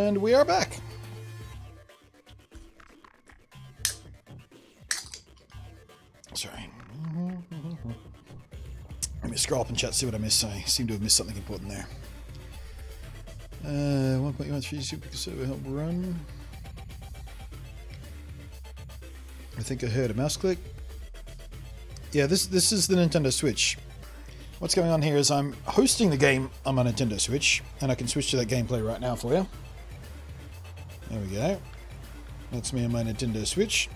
And we are back. Sorry. Let me scroll up and chat, see what I missed. I seem to have missed something important there. 1.13 super server help run. I think I heard a mouse click. Yeah, this is the Nintendo Switch. What's going on here is I'm hosting the game on my Nintendo Switch, and I can switch to that gameplay right now for you. There we go. That's me on my Nintendo Switch.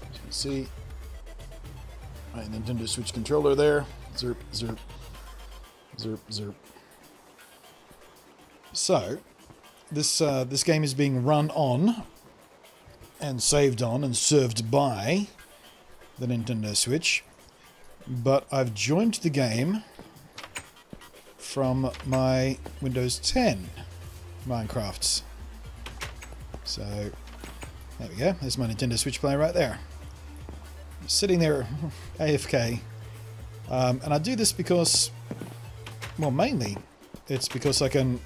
As you can see, my Nintendo Switch controller there. Zerp, zerp, zerp, zerp. So, this game is being run on, and saved on, and served by the Nintendo Switch. But I've joined the game from my Windows 10 Minecrafts. So, there we go. There's my Nintendo Switch player right there. I'm sitting there AFK. And I do this because, well, mainly, it's because I can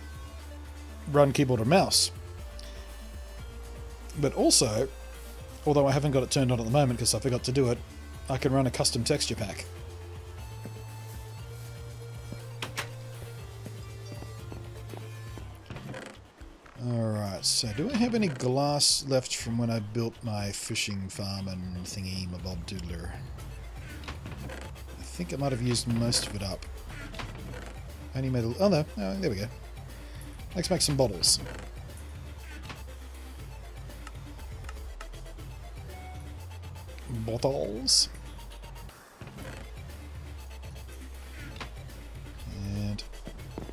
run keyboard and mouse. But also, although I haven't got it turned on at the moment because I forgot to do it, I can run a custom texture pack. Alright, so do I have any glass left from when I built my fishing farm and thingy, my bob doodler? I think I might have used most of it up. Only metal. Oh no, oh, there we go. Let's make some bottles. Bottles. And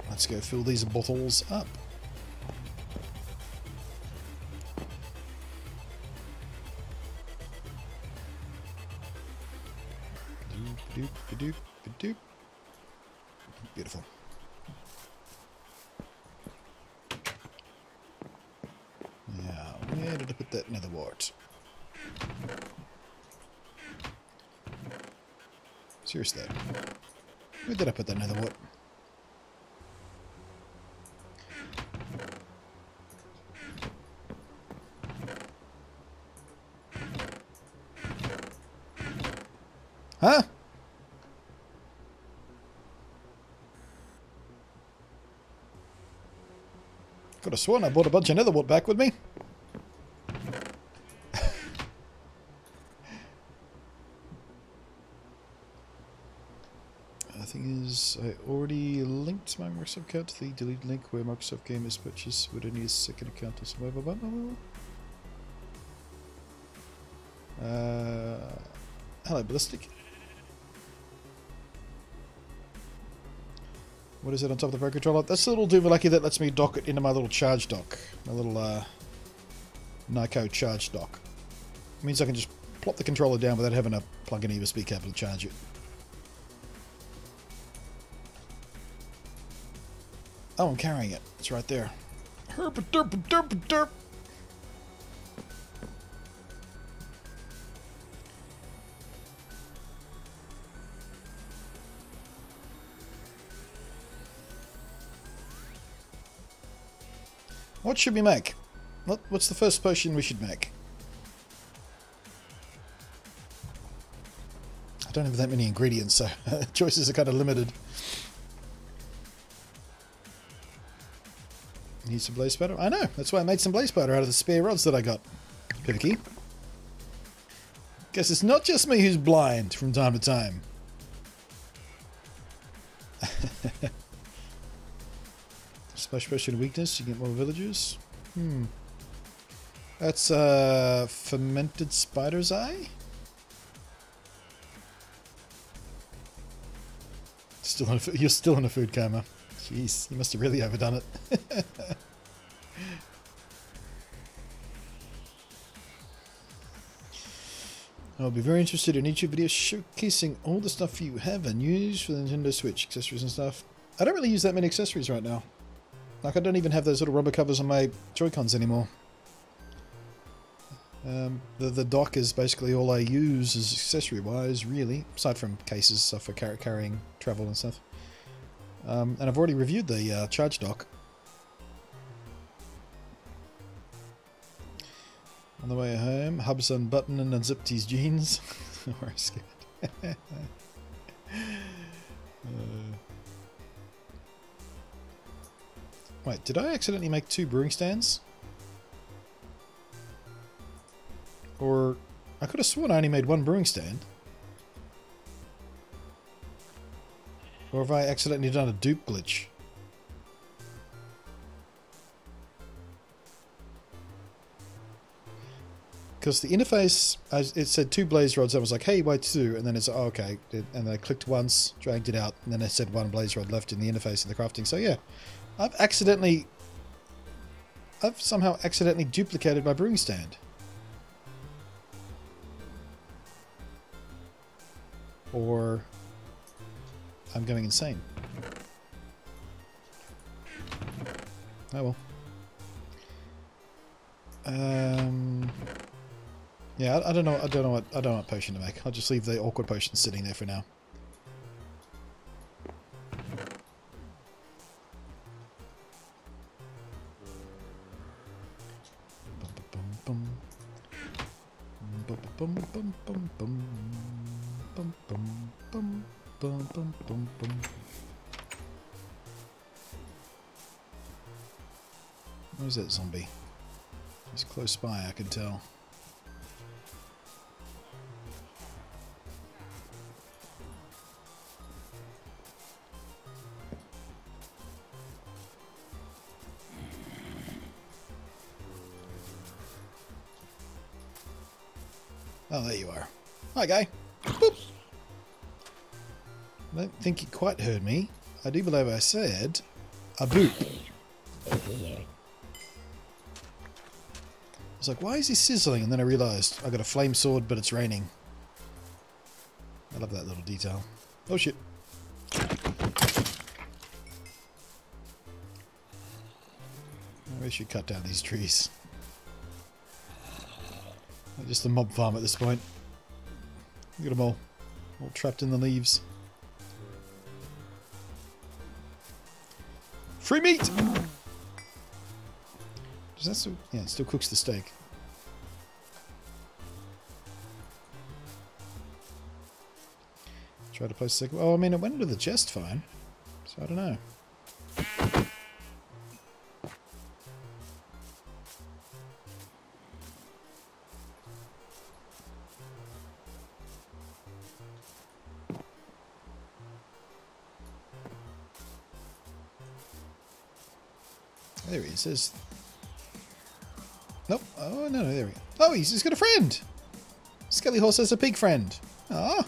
let's go fill these bottles up. Doop, doop, doop, doop. Beautiful. Now, where did I put that nether wart? Seriously. Where did I put that nether wart? Huh? Could have sworn I brought a bunch of nether wart back with me. The thing is, I already linked my Microsoft account to the delete link where Microsoft Game is purchased. Would I need a second account or something? Hello, Ballistic. What is it on top of the Pro Controller? That's the little doovalaki that lets me dock it into my little charge dock. My little Nyko charge dock. It means I can just plop the controller down without having to plug in a USB cable to charge it. Oh, I'm carrying it. It's right there. Herp derp derp derp. What should we make? What's the first potion we should make? I don't have that many ingredients, so choices are kind of limited. Need some blaze powder? I know, that's why I made some blaze powder out of the spare rods that I got. Perky. Guess it's not just me who's blind from time to time. Splash potion weakness, you get more villagers. That's fermented spider's eye? You're still in a food coma. Jeez, you must have really overdone it. I'll be very interested in each of your videos showcasing all the stuff you have and use for the Nintendo Switch, accessories and stuff. I don't really use that many accessories right now. Like, I don't even have those little rubber covers on my Joy-Cons anymore. The dock is basically all I use as accessory-wise, really, aside from cases, stuff for carrying travel and stuff. And I've already reviewed the charge dock. On the way home, Hubs unbuttoned and unzipped his jeans. Or scared. Wait, did I accidentally make 2 brewing stands? Or I could have sworn I only made 1 brewing stand. Or have I accidentally done a dupe glitch? Because the interface, it said 2 blaze rods. I was like, hey, why 2? And then it's, oh, okay. And then I clicked once, dragged it out, and then it said 1 blaze rod left in the interface of the crafting. So yeah, I've somehow accidentally duplicated my brewing stand. Or I'm going insane. Oh well. Yeah, I don't know what potion to make. I'll just leave the awkward potion sitting there for now. Where's that zombie? He's close by, I can tell. Oh, there you are. Hi, guy. Boop. I don't think you quite heard me. I do believe I said a boop. I was like, why is he sizzling? And then I realised I got a flame sword, but it's raining. I love that little detail. Oh shit. We should cut down these trees. Just a mob farm at this point. Look at them all trapped in the leaves. Free meat! Does that still... Yeah, it still cooks the steak. Try to place the second... Oh, I mean, it went into the chest fine. So I don't know. There he is. Nope. Oh, no, there we go. Oh, he's got a friend! Skelly Horse has a pig friend. Ah.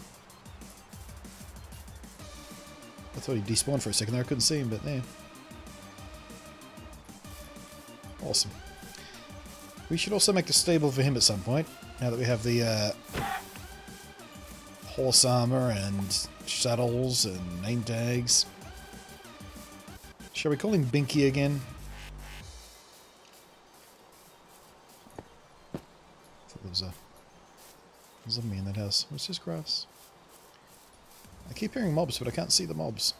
I thought he despawned for a second there. I couldn't see him, but there. Awesome. We should also make a stable for him at some point, now that we have the horse armor and saddles and name tags. Shall we call him Binky again? There's a zombie in that house. What's this grass? I keep hearing mobs, but I can't see the mobs.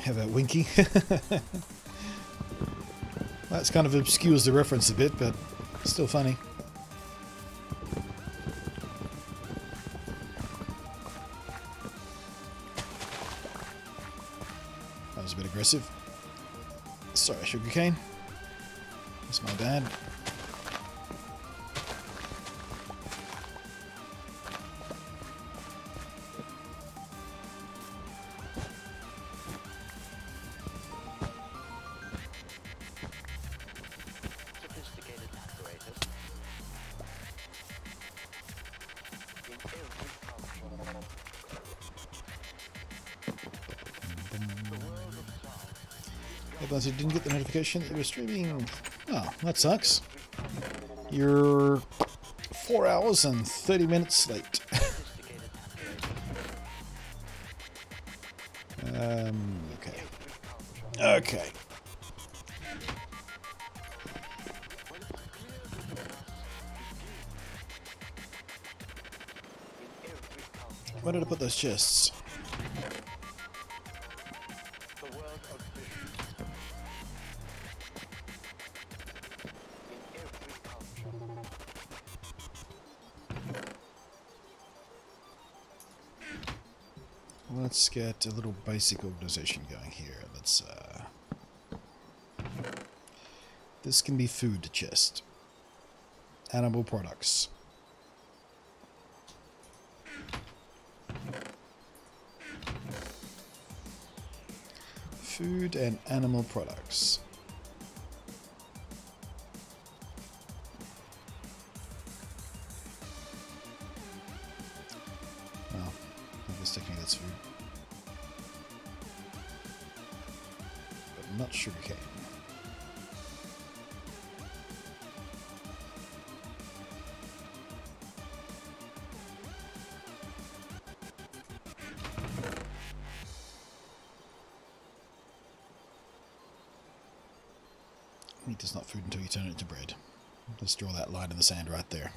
How about Winky? That's kind of obscures the reference a bit, but still funny. That was a bit aggressive. Sorry, sugarcane. That's my bad. You didn't get the notification that you were streaming. Oh, that sucks. You're 4 hours and 30 minutes late. Okay. Okay. Where did I put those chests? Let's get a little basic organization going here. Let's this can be food chest. Animal products. Food and animal products. Well, I guess technically that's food. But not sugarcane. Meat is not food until you turn it into bread. Let's draw that line in the sand right there.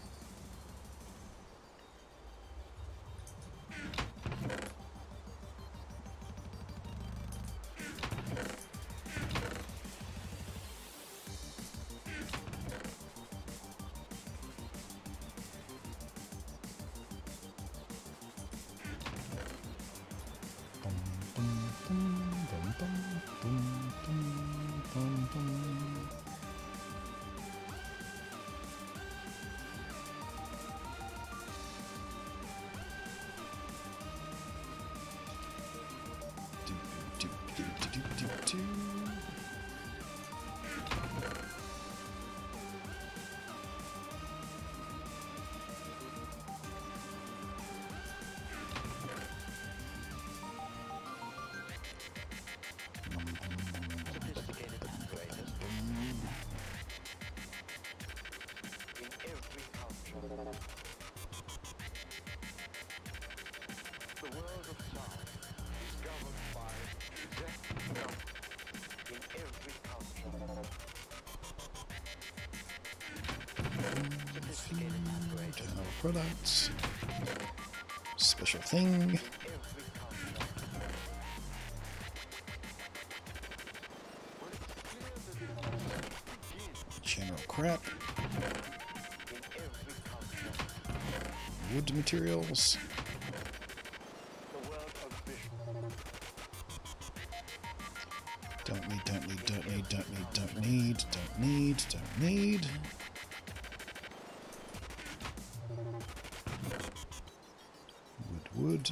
General products. Special thing. General crap. Wood materials. Don't need, don't need, don't need, don't need, don't need, don't need, don't need. Wood.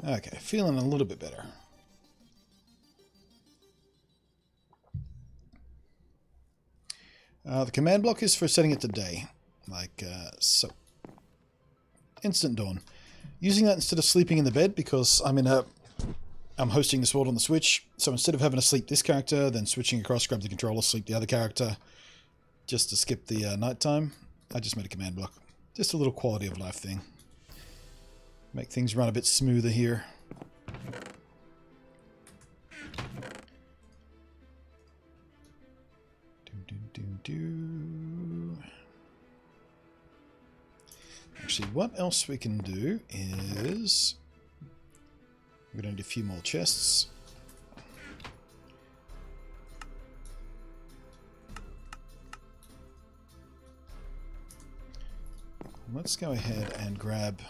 Okay, feeling a little bit better. The command block is for setting it to day, like so. Instant dawn. Using that instead of sleeping in the bed because I'm hosting this world on the Switch. So instead of having to sleep this character, then switching across, grab the controller, sleep the other character, just to skip the nighttime, I just made a command block. Just a little quality of life thing. Make things run a bit smoother here. Actually, what else we can do is we're going to need a few more chests. Let's go ahead and grab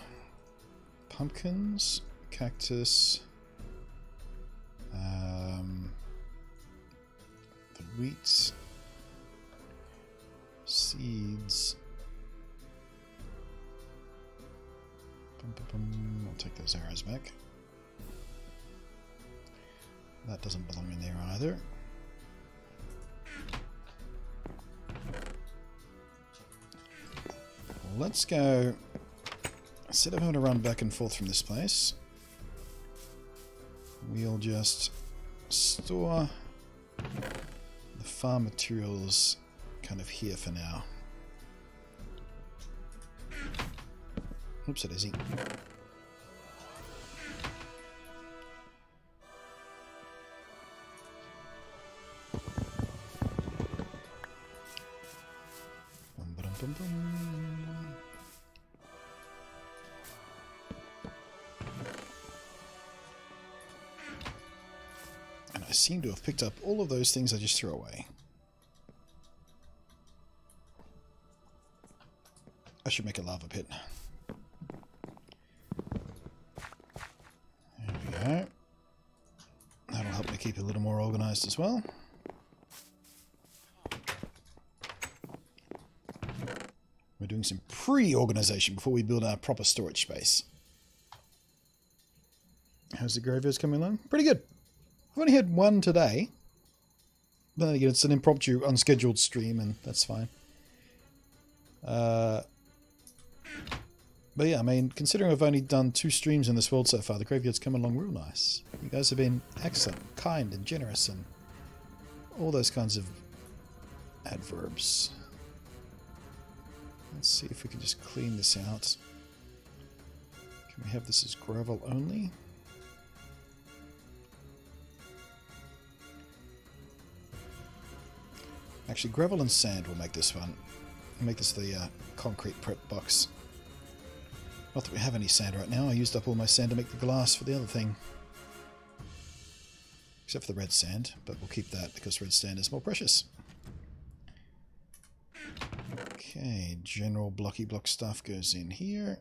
pumpkins, cactus, the wheat, seeds. I'll take those arrows back. That doesn't belong in there either. Let's go, instead of having to run back and forth from this place, we'll just store the farm materials kind of here for now. Oops, it is. bum, bum. And I seem to have picked up all of those things I just threw away. I should make a lava pit. There we go. That'll help me keep a little more organized as well. We're doing some pre-organization before we build our proper storage space. How's the graveyards coming along? Pretty good. I've only had one today. But then again, it's an impromptu, unscheduled stream, and that's fine. But yeah, I mean, considering I've only done 2 streams in this world so far, the graveyard's come along real nice. You guys have been excellent, kind, and generous, and all those kinds of adverbs. Let's see if we can just clean this out. Can we have this as gravel only? Actually, gravel and sand will make this fun. Make this the concrete prep box. Not that we have any sand right now. I used up all my sand to make the glass for the other thing. Except for the red sand, but we'll keep that because red sand is more precious. Okay, general blocky block stuff goes in here.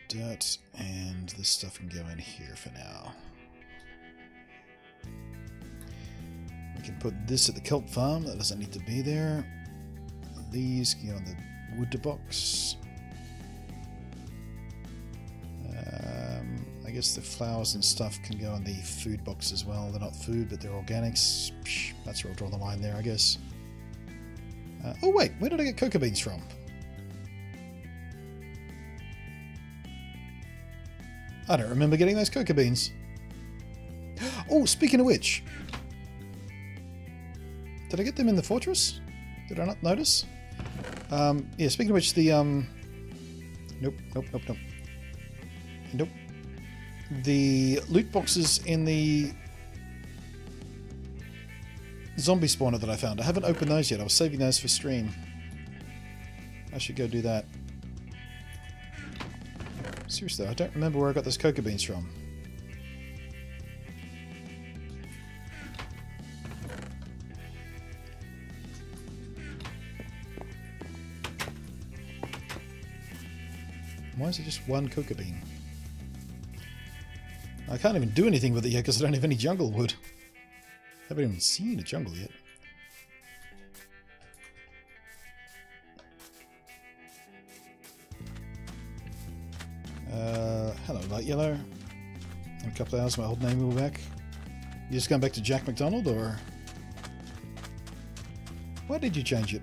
Dirt, and this stuff can go in here for now. We can put this at the kelp farm. That doesn't need to be there. These can go in the wood box. I guess the flowers and stuff can go in the food box as well. They're not food, but they're organics. Psh, that's where I'll draw the line there, I guess. Oh wait, where did I get cocoa beans from? I don't remember getting those cocoa beans. Oh, speaking of which, did I get them in the fortress? Did I not notice? Yeah, speaking of which, the nope. The loot boxes in the zombie spawner that I found. I haven't opened those yet. I was saving those for stream. I should go do that. Seriously, I don't remember where I got those cocoa beans from. Why is it just one cocoa bean? I can't even do anything with it yet because I don't have any jungle wood. I haven't even seen a jungle yet. Hello, Light Yellow. In a couple of hours, my old name will be back. You just going back to Jack McDonald, or why did you change it?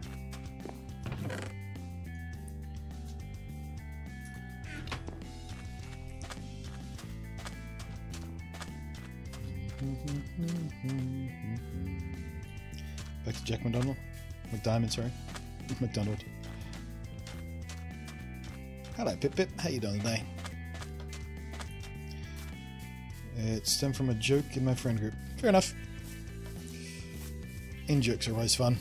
Back to Jack McDonald? McDiamond, sorry. McDonald. Hello, Pip Pip. How you doing today? It stemmed from a joke in my friend group. Fair enough. In-jokes are always fun.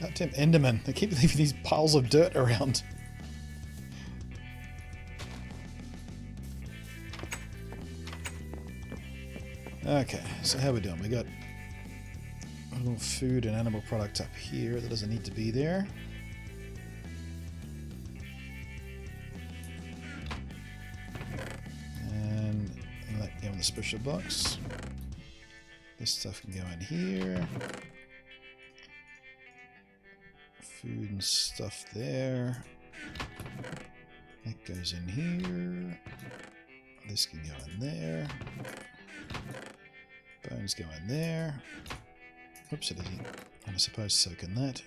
Goddamn Enderman. They keep leaving these piles of dirt around. Okay, so how we doing? We got a little food and animal product up here that doesn't need to be there. And let go in the special box. This stuff can go in here. Food and stuff there. That goes in here. This can go in there. Bones go in there. Oops, it isn't. I'm supposed to soak in that.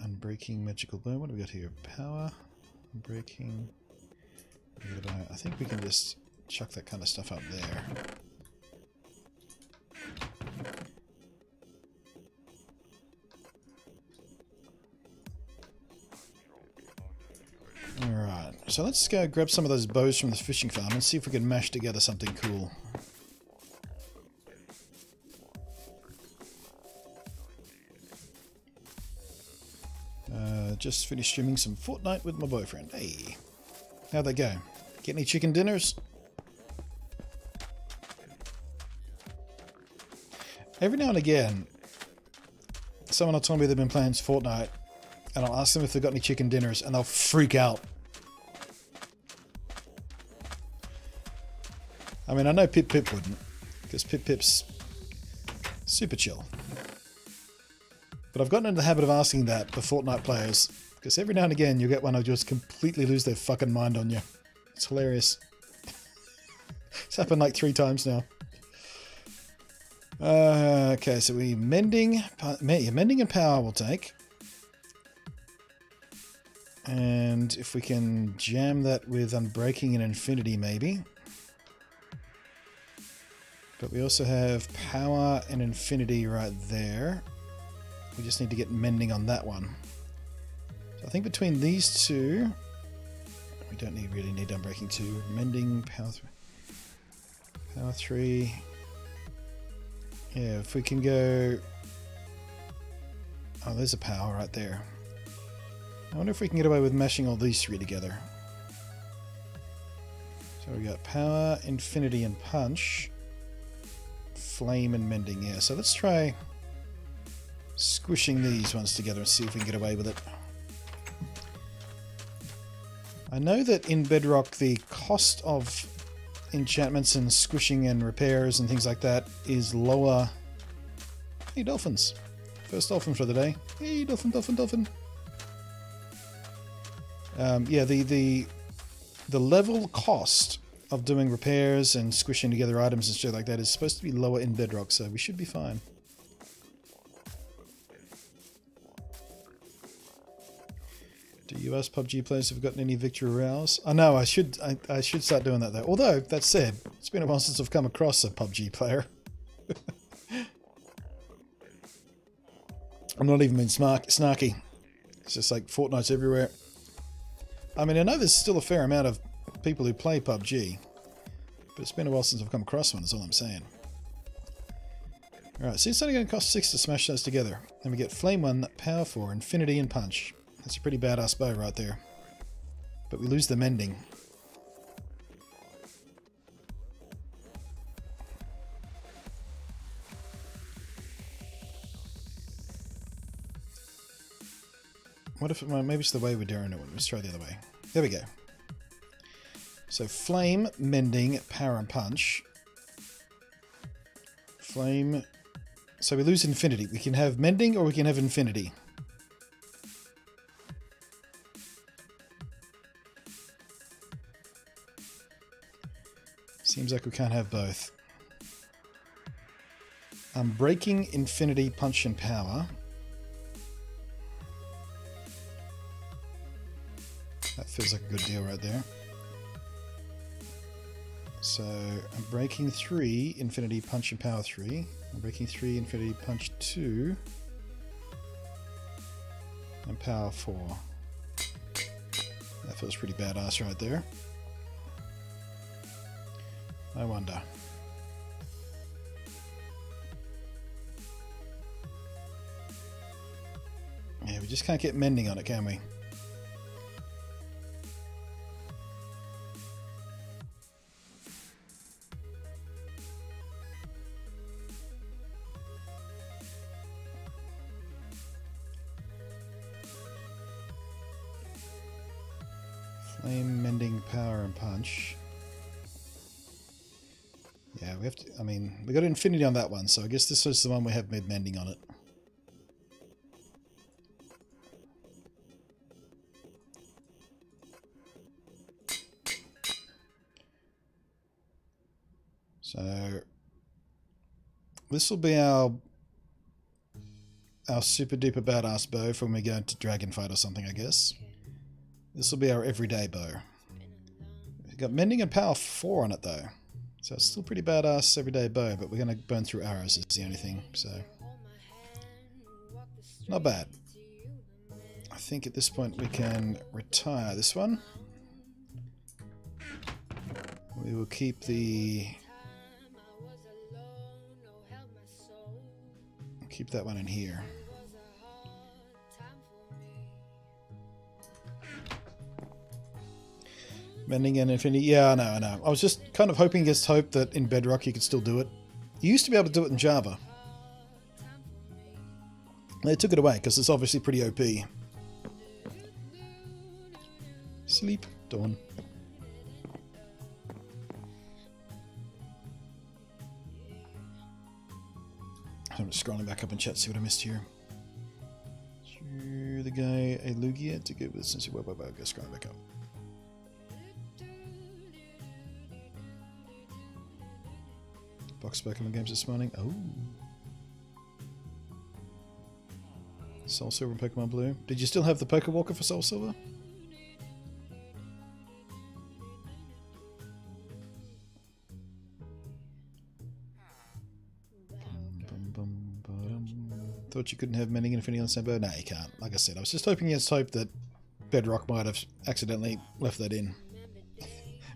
Unbreaking magical bone. What do we got here? Power. Unbreaking. I think we can just chuck that kind of stuff up there. So let's go grab some of those bows from the fishing farm and see if we can mash together something cool. Just finished streaming some Fortnite with my boyfriend. Hey, how'd they go? Get any chicken dinners? Every now and again, someone will tell me they've been playing Fortnite, and I'll ask them if they've got any chicken dinners, and they'll freak out. I mean, I know Pip wouldn't, because Pip's super chill. But I've gotten into the habit of asking that for Fortnite players, because every now and again you'll get one who'll just completely lose their fucking mind on you. It's hilarious. It's happened like 3 times now. Okay, so we mending and power we'll take. And if we can jam that with unbreaking and infinity maybe. But we also have power and infinity right there. We just need to get mending on that one. So I think between these two, we don't really need unbreaking 2. Mending, power 3. Power 3. Yeah, if we can go... Oh, there's a power right there. I wonder if we can get away with mashing all these 3 together. So we got power, infinity, and punch. Flame and mending, yeah. So let's try squishing these ones together and see if we can get away with it. I know that in Bedrock the cost of enchantments and squishing and repairs and things like that is lower. Hey, dolphins. First dolphin for the day. Hey, dolphin, dolphin, dolphin. Yeah, the level cost of doing repairs and squishing together items and shit like that is supposed to be lower in Bedrock, so we should be fine. Do US PUBG players have gotten any victory royales? I know I should start doing that though. Although that said, it's been a while since I've come across a PUBG player. I'm not even being snarky. It's just like Fortnite's everywhere. I mean, I know there's still a fair amount of people who play PUBG, but it's been a while since I've come across one, is all I'm saying. Alright, so it's only going to cost 6 to smash those together. And we get Flame 1, Power 4, Infinity, and Punch. That's a pretty badass bow right there. But we lose the mending. What if, well, maybe it's the way we're doing it. Let's try the other way. There we go. So Flame, Mending, Power and Punch. Flame. So we lose Infinity. We can have Mending or we can have Infinity. Seems like we can't have both. Breaking, Infinity, Punch and Power. That feels like a good deal right there. So I'm breaking 3, Infinity, Punch and Power 3. I'm breaking 3, Infinity, Punch 2. And Power 4. That feels pretty badass right there. I wonder. Yeah, we just can't get mending on it, can we? Flame, Mending, Power and Punch. Yeah, we have to, I mean, we got Infinity on that one, so I guess this was the one we have made mending on it. So this will be our super duper badass bow for when we go into Dragon Fight or something, I guess. This will be our everyday bow. We've got Mending and Power 4 on it though. So it's still pretty badass everyday bow, but we're going to burn through arrows is the only thing, so not bad. I think at this point we can retire this one. We will keep the... keep that one in here. Mending and Infinity. Yeah, I know. I was just kind of hoping against hope that in Bedrock you could still do it. You used to be able to do it in Java. They took it away because it's obviously pretty OP. Sleep, Dawn. I'm just scrolling back up in chat to see what I missed here. The guy, a Lugia to go with since you go scrolling back up. Box Pokemon games this morning. Oh. Soul Silver and Pokemon Blue. Did you still have the Pokewalker for Soul Silver? Thought you couldn't have Mending and Infinity on the same boat? No, you can't. Like I said, I was just hoping against hope that Bedrock might have accidentally left that in.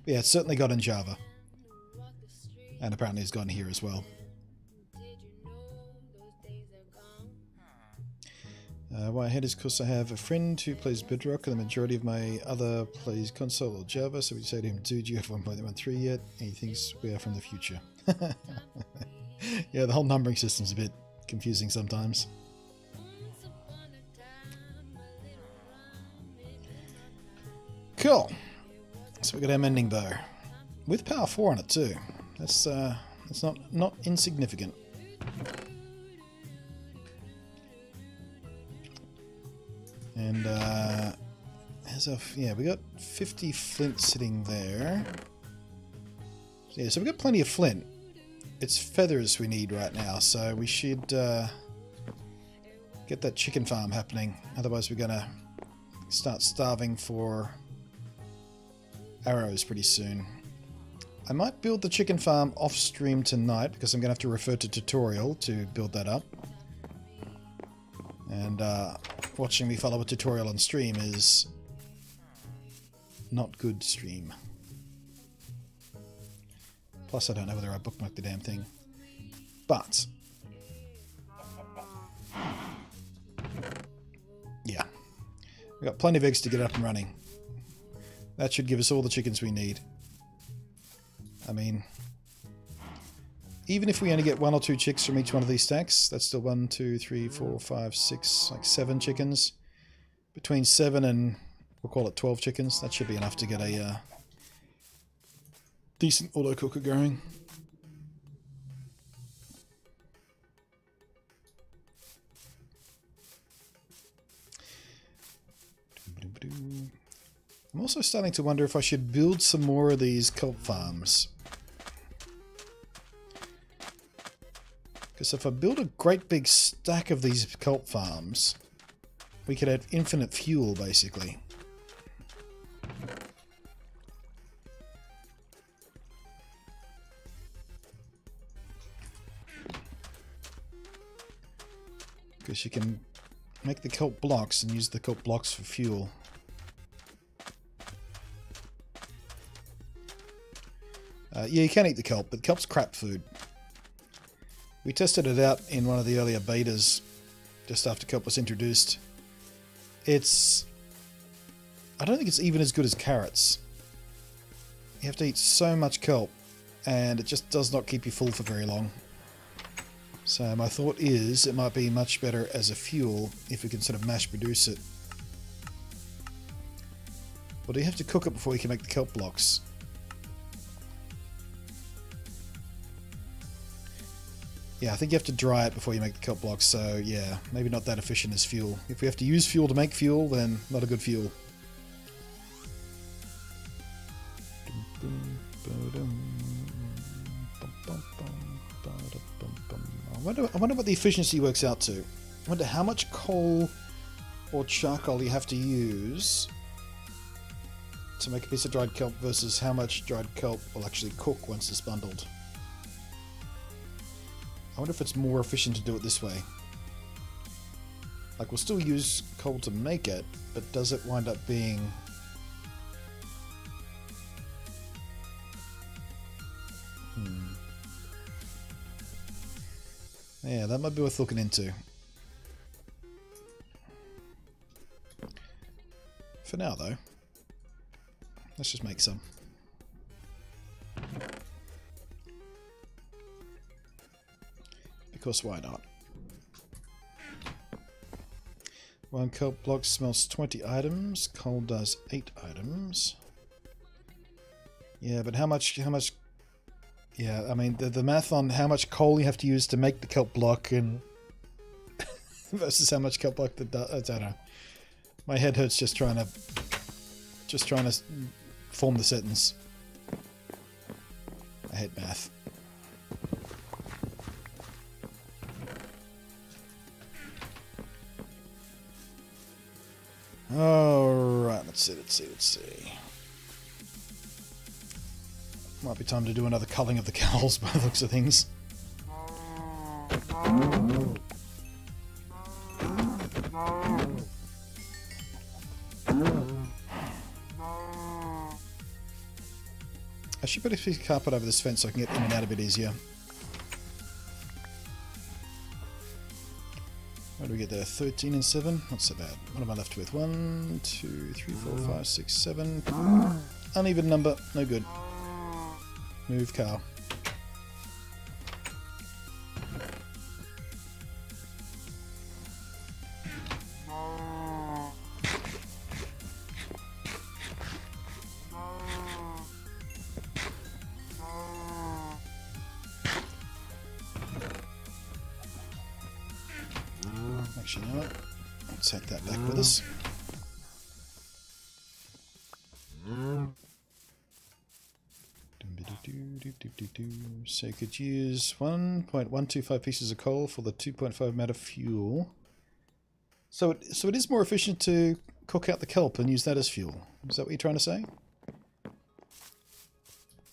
Yeah, it's certainly got in Java. And apparently it's gone here as well. Why ahead is because I have a friend who plays Bedrock and the majority of my other plays console or Java, so we say to him, dude, you have 1.13 yet? And he thinks we are from the future. Yeah, the whole numbering system's a bit confusing sometimes. Cool. So we got our mending bow. With power 4 on it too. That's not insignificant. And as of yeah, we got 50 flint sitting there. Yeah, so we got plenty of flint. It's feathers we need right now, so we should get that chicken farm happening. Otherwise, we're gonna start starving for arrows pretty soon. I might build the chicken farm off stream tonight because I'm gonna have to refer to tutorial to build that up. And watching me follow a tutorial on stream is not good stream. Plus, I don't know whether I bookmarked the damn thing. But yeah, we've got plenty of eggs to get up and running. That should give us all the chickens we need. I mean, even if we only get 1 or 2 chicks from each one of these stacks, that's still 1, 2, 3, 4, 5, 6, like 7 chickens. Between 7 and, we'll call it 12 chickens, that should be enough to get a decent auto cooker going. I'm also starting to wonder if I should build some more of these kelp farms. Because if I build a great big stack of these kelp farms, we could have infinite fuel, basically. Because you can make the kelp blocks and use the kelp blocks for fuel. Yeah, you can eat the kelp, but kelp's crap food. We tested it out in one of the earlier betas, just after kelp was introduced. I don't think it's even as good as carrots. You have to eat so much kelp, and it just does not keep you full for very long. So my thought is it might be much better as a fuel if we can sort of mass produce it. Or do you have to cook it before you can make the kelp blocks? Yeah, I think you have to dry it before you make the kelp blocks, so yeah, maybe not that efficient as fuel. If we have to use fuel to make fuel, then not a good fuel. I wonder what the efficiency works out to. I wonder how much coal or charcoal you have to use to make a piece of dried kelp versus how much dried kelp will actually cook once it's bundled. I wonder if it's more efficient to do it this way. Like, we'll still use coal to make it, but does it wind up being Yeah, that might be worth looking into. For now, though, let's just make some. Because why not? One kelp block smells 20 items. Coal does 8 items. Yeah, but how much... Yeah, I mean, the math on how much coal you have to use to make the kelp block and versus how much kelp block that does, I don't know. My head hurts just trying to form the sentence. I hate math. Alright, let's see. Might be time to do another culling of the cows by the looks of things. I should put a piece of carpet over this fence so I can get in and out a bit easier. How do we get there? 13 and 7? Not so bad. What am I left with? 1, 2, 3, 4, 5, 6, 7. Uneven number. No good. Move cow. Actually, you know what? Let's take that back with us. So you could use 1.125 pieces of coal for the 2.5 amount of fuel. So it is more efficient to cook out the kelp and use that as fuel. Is that what you're trying to say?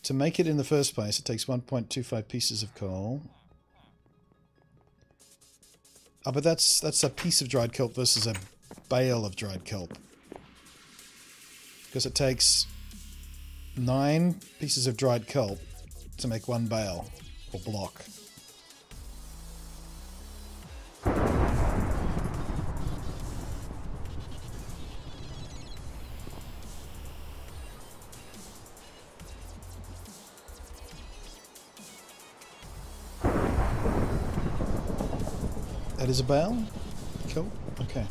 To make it in the first place, it takes 1.25 pieces of coal. Oh, but that's a piece of dried kelp versus a bale of dried kelp. Because it takes 9 pieces of dried kelp to make 1 bale or block. That is a bale? Cool. Okay.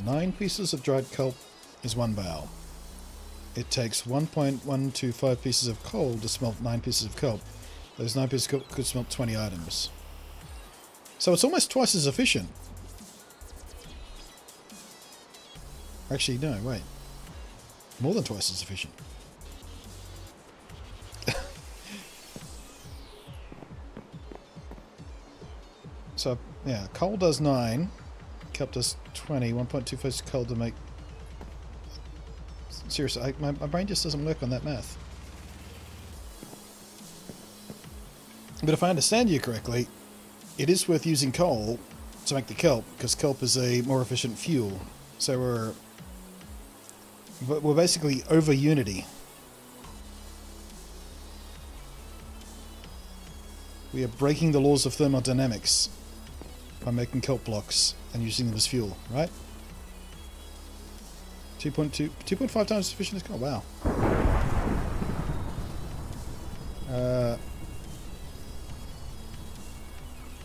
Nine pieces of dried kelp is 1 bale. It takes 1.125 pieces of coal to smelt 9 pieces of kelp. Those 9 pieces of kelp could smelt 20 items. So it's almost twice as efficient. Actually, no, wait. More than twice as efficient. So, yeah, coal does 9, kelp does 20, 1.25 coal to make... Seriously, my brain just doesn't work on that math. But if I understand you correctly, it is worth using coal to make the kelp, because kelp is a more efficient fuel. So we're basically over unity. We are breaking the laws of thermodynamics by making kelp blocks and using them as fuel, right? 2.5 times as efficient as coal. Wow.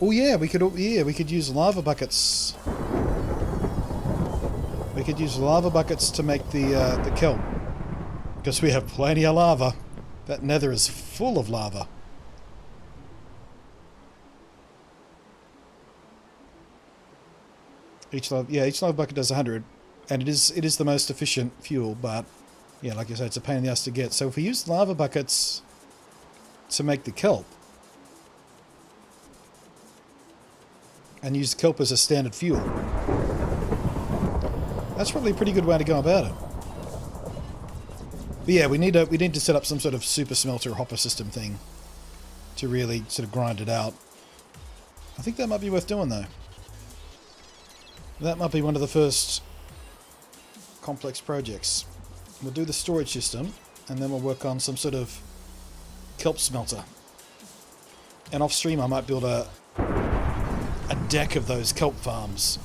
Oh yeah, we could use lava buckets. We could use lava buckets to make the kelp, because we have plenty of lava. That nether is full of lava. Each lava bucket does 100, and it is the most efficient fuel. But yeah, like I said, it's a pain in the ass to get. So if we use lava buckets to make the kelp, and use kelp as a standard fuel, that's probably a pretty good way to go about it. But yeah, we need to set up some sort of super smelter or hopper system thing to really sort of grind it out. I think that might be worth doing though. That might be one of the first complex projects. We'll do the storage system, and then we'll work on some sort of kelp smelter. And off stream I might build a deck of those kelp farms.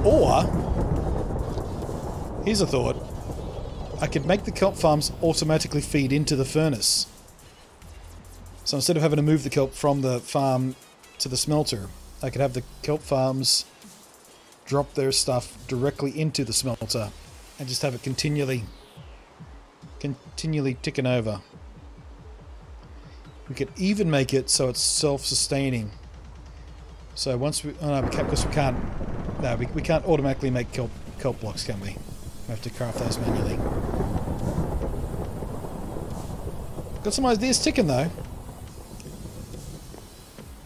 Or, here's a thought, I could make the kelp farms automatically feed into the furnace. So instead of having to move the kelp from the farm to the smelter, I could have the kelp farms drop their stuff directly into the smelter and just have it continually ticking over. We could even make it so it's self-sustaining. So once we, oh no, because we can't, no, we can't automatically make kelp blocks, can we? We have to craft those manually. Got some ideas ticking though.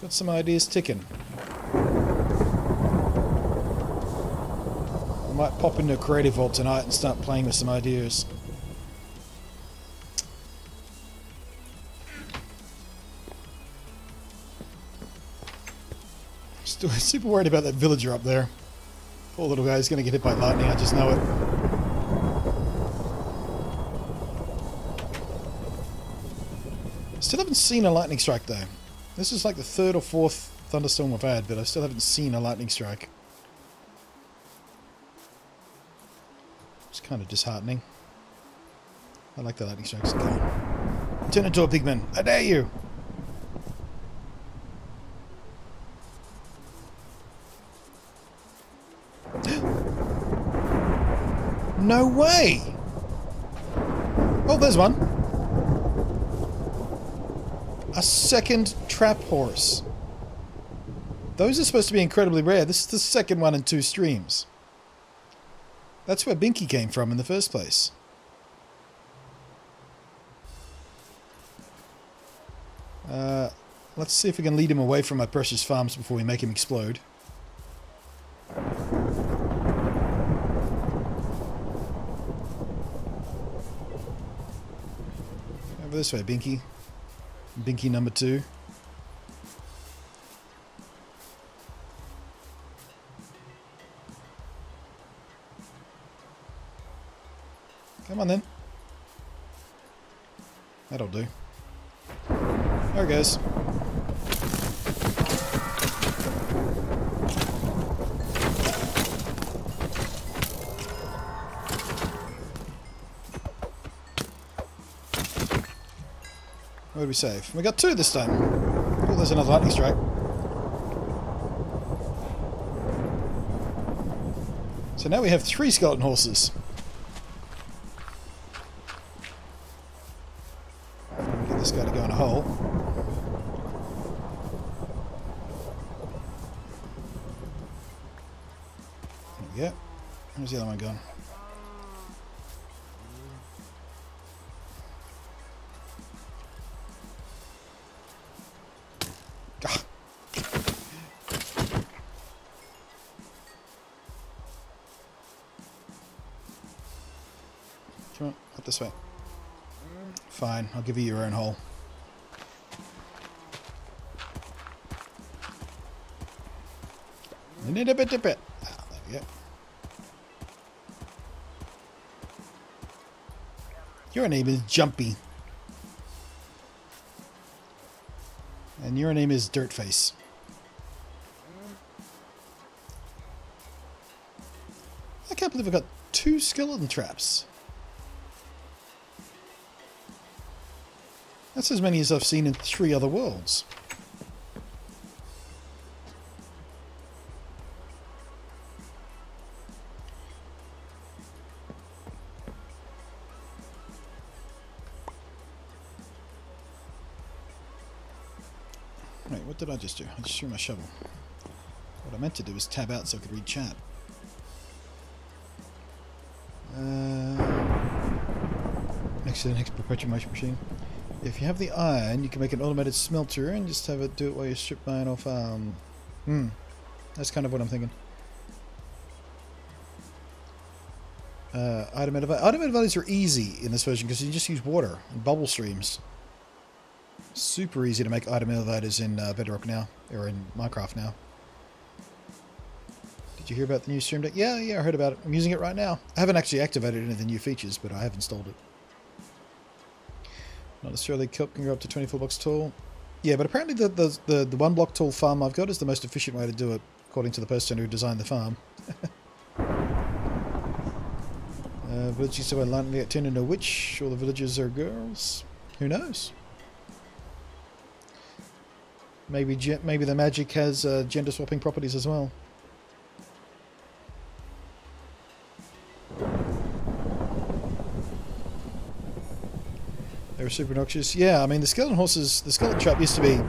Got some ideas ticking. I might pop into a creative vault tonight and start playing with some ideas. Still super worried about that villager up there. Poor little guy's going to get hit by lightning, I just know it. Still haven't seen a lightning strike though. This is like the third or fourth thunderstorm we've had, but I still haven't seen a lightning strike. It's kind of disheartening. I like the lightning strikes. Turn into a pigman. I dare you! No way! Oh, there's one. A second trap horse. Those are supposed to be incredibly rare. This is the second one in 2 streams. That's where Binky came from in the first place. Let's see if we can lead him away from my precious farms before we make him explode. Over this way, Binky. Binky number 2. Come on then. That'll do. There it goes. What did we save? We got 2 this time. Oh, there's another lightning strike. So now we have 3 skeleton horses. Get this guy to go in a hole. There we go. Where's the other one gone? Come on, up this way. Fine, I'll give you your own hole. You need a bit. Ah, there we go. Your name is Jumpy. And your name is Dirtface. I can't believe I got 2 skeleton traps. That's as many as I've seen in 3 other worlds. Wait, what did I just do? I just threw my shovel. What I meant to do was tab out so I could read chat. Next to the next perpetual motion machine. If you have the iron, you can make an automated smelter and just have it do it while you strip iron off. That's kind of what I'm thinking. Automated values are easy in this version because you just use water and bubble streams. Super easy to make item elevators in Bedrock now, or in Minecraft now. Did you hear about the new Stream Deck? Yeah, I heard about it. I'm using it right now. I haven't actually activated any of the new features, but I have installed it. Not necessarily kelp can go up to 24 blocks tall. Yeah, but apparently the 1 block tall farm I've got is the most efficient way to do it, according to the person who designed the farm. Villagers so unlikely to turn into a witch, or the villagers are girls. Who knows? Maybe the magic has gender swapping properties as well. They were super noxious. Yeah, I mean the skeleton horses, the skeleton trap used to be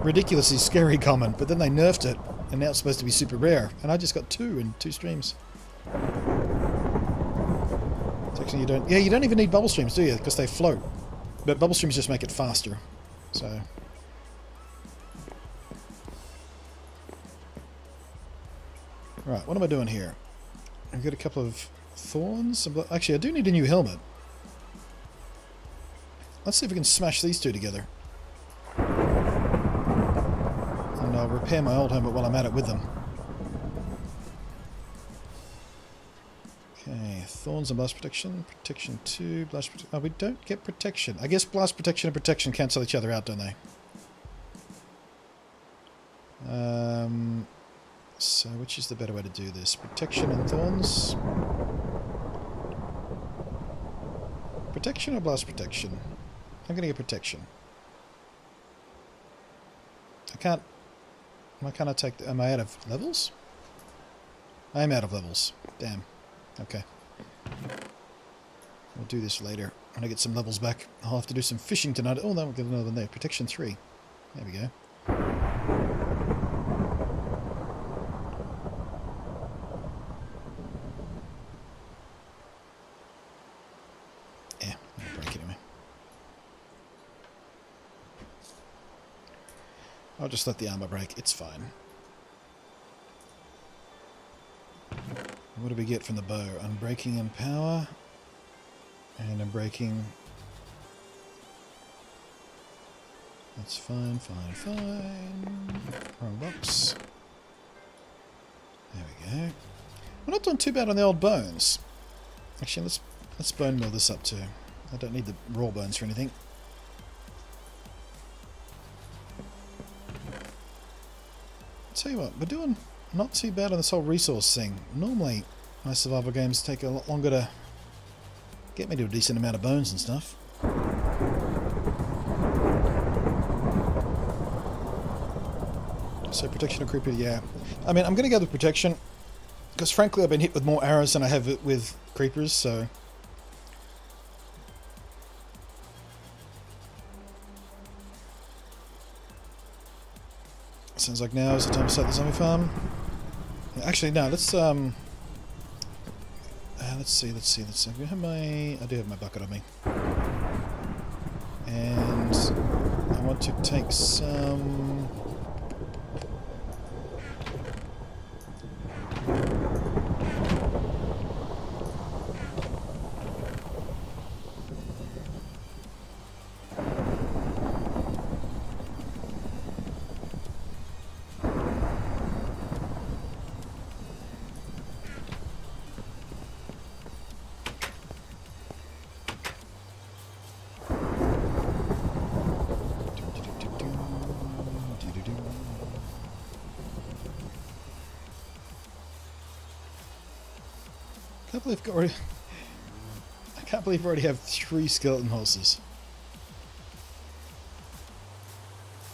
ridiculously scary common, but then they nerfed it, and now it's supposed to be super rare. And I just got 2 in 2 streams. Actually, you don't. Yeah, you don't even need bubble streams, do you? Because they float. But bubble streams just make it faster. So. Right, what am I doing here? I've got a couple of thorns. Actually, I do need a new helmet. Let's see if we can smash these 2 together. And I'll repair my old helmet while I'm at it with them. Okay, thorns and blast protection. Protection 2, blast protection. Oh, we don't get protection. I guess blast protection and protection cancel each other out, don't they? So which is the better way to do this? Protection and thorns? Protection or blast protection? I'm gonna get protection. I can't... Why can't I take... Am I out of levels? I am out of levels. Damn. Okay. We'll do this later. When I get some levels back, I'll have to do some fishing tonight. Oh, no, we'll get another one there. Protection 3. There we go. Yeah, I'll break it anyway. I'll just let the armor break. It's fine. What do we get from the bow? Unbreaking and power. And unbreaking. That's fine, fine, fine. Wrong box. There we go. We're not doing too bad on the old bones. Actually, let's bone mill this up too. I don't need the raw bones for anything. Tell you what, we're doing not too bad on this whole resource thing. Normally, my survival games take a lot longer to get me to a decent amount of bones and stuff. So protection of creeper, yeah. I mean, I'm going to go with protection, because frankly I've been hit with more arrows than I have with creepers, so... Sounds like now is the time to start the zombie farm. Actually, no, let's see. We have I do have my bucket on me. And I want to take some... I can't believe we already have 3 skeleton horses.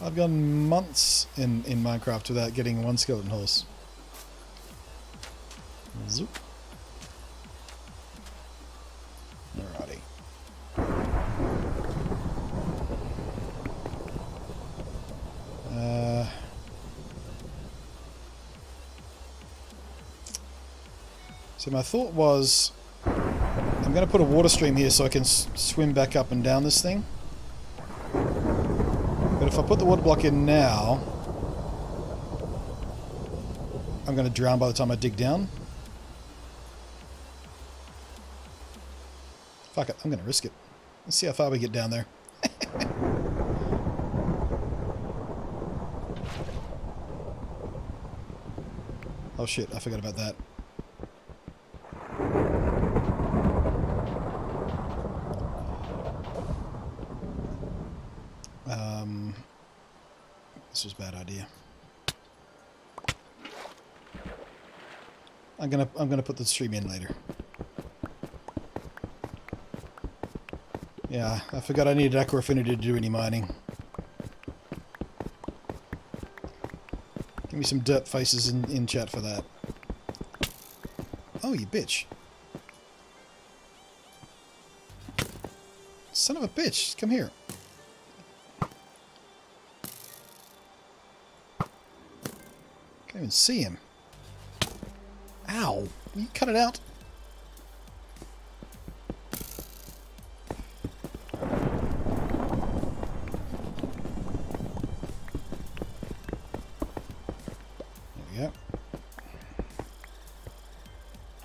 I've gone months in Minecraft without getting 1 skeleton horse. Zoop. Alrighty. So my thought was, I'm going to put a water stream here so I can swim back up and down this thing. But if I put the water block in now, I'm going to drown by the time I dig down. Fuck it, I'm going to risk it. Let's see how far we get down there. Oh shit, I forgot about that. This was a bad idea. I'm gonna put the stream in later. Yeah, I forgot I needed Aqua Affinity to do any mining. Give me some dirt faces in chat for that. Oh, you bitch. Son of a bitch, come here. Can't even see him. Ow! Will you cut it out?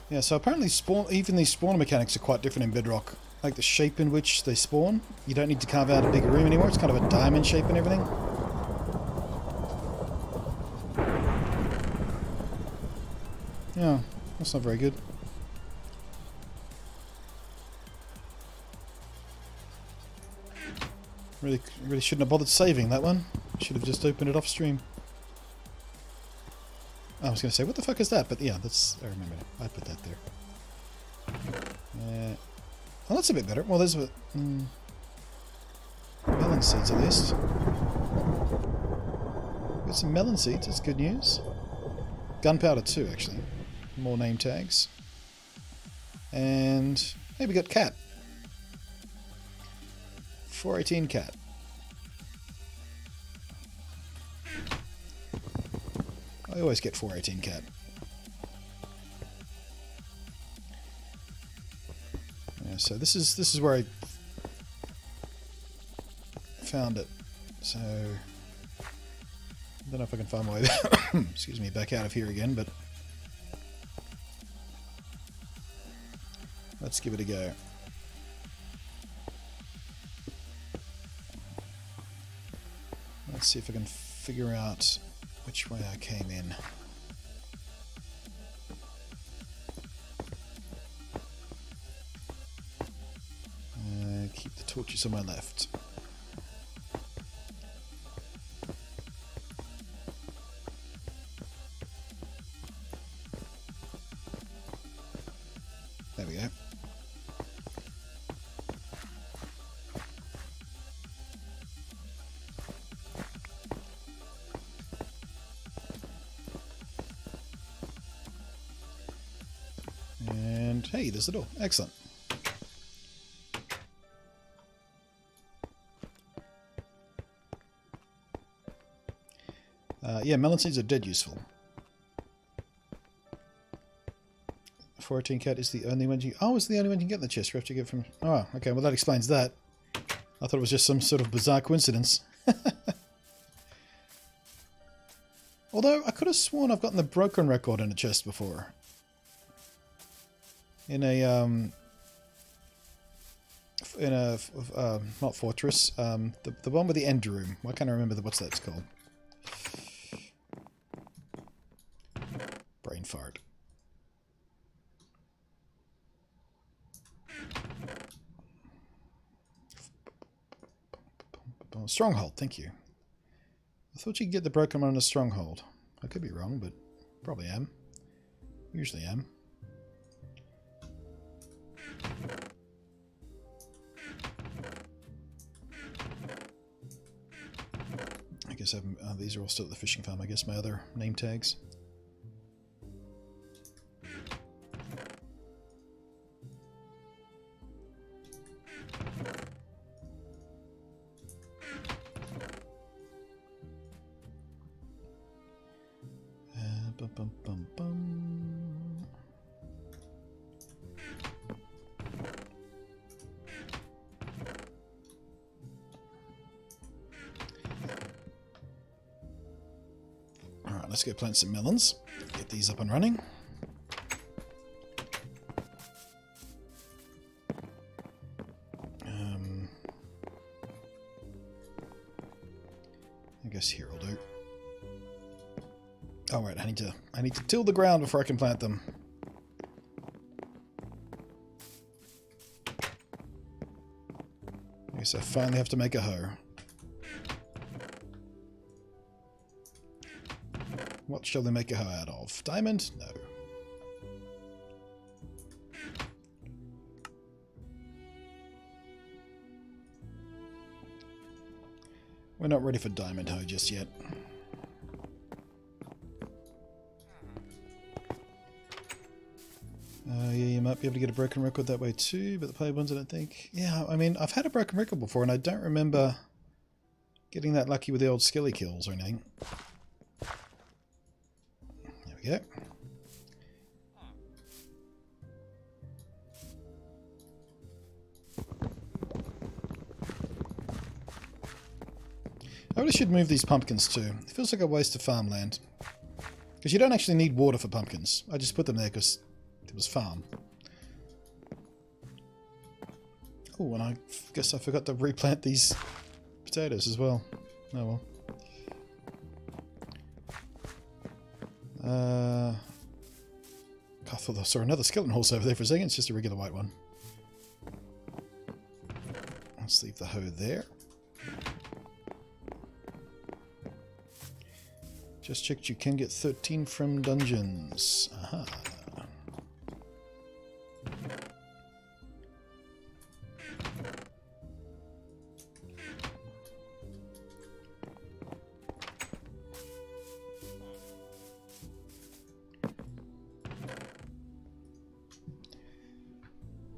Yeah, so apparently even these spawner mechanics are quite different in Bedrock. Like the shape in which they spawn. You don't need to carve out a big room anymore. It's kind of a diamond shape and everything. Yeah, that's not very good. Really shouldn't have bothered saving that one. Should have just opened it off stream. I was going to say, what the fuck is that? But yeah, that's... I remember. I put that there. Well, that's a bit better. Well, there's a... melon seeds, at least. Got some melon seeds. That's good news. Gunpowder, too, actually. More name tags. And... hey, we got cat. 418 cat. I always get 418 cat. Yeah, so this is where I found it. So I don't know if I can find my way excuse me, back out of here again, but let's give it a go. Let's see if I can figure out which way I came in. Keep the torches on my left. There we go. And hey, there's the door. Excellent. Yeah, melon seeds are dead useful. 14 cat is the only one you... oh, it's the only one you can get in the chest. We have to get from... oh, okay, well that explains that. I thought it was just some sort of bizarre coincidence. Although, I could have sworn I've gotten the broken record in a chest before. In a, not fortress, the one with the end room. Why can't I remember what's that's called? Brain fart. Stronghold, thank you. I thought you could get the broken one on a stronghold. I could be wrong, but probably am. Usually am. I guess these are all still at the fishing farm. I guess my other name tags. Bum, bum, bum, bum. Alright, let's go plant some melons. Get these up and running. I guess here will do. Alright, I need to till the ground before I can plant them. I guess I finally have to make a hoe. What shall they make a hoe out of? Diamond? No. We're not ready for diamond hoe just yet. Yeah, you might be able to get a broken record that way too, but the player ones I don't think. Yeah, I mean, I've had a broken record before and I don't remember getting that lucky with the old skilly kills or anything. There we go. I really should move these pumpkins too. It feels like a waste of farmland. Because you don't actually need water for pumpkins. I just put them there because it was farm. Oh, and I guess I forgot to replant these potatoes as well. Oh well. I thought I saw another skeleton horse over there for a second. It's just a regular white one. Let's leave the hoe there. Just checked you can get 13 from dungeons. Aha.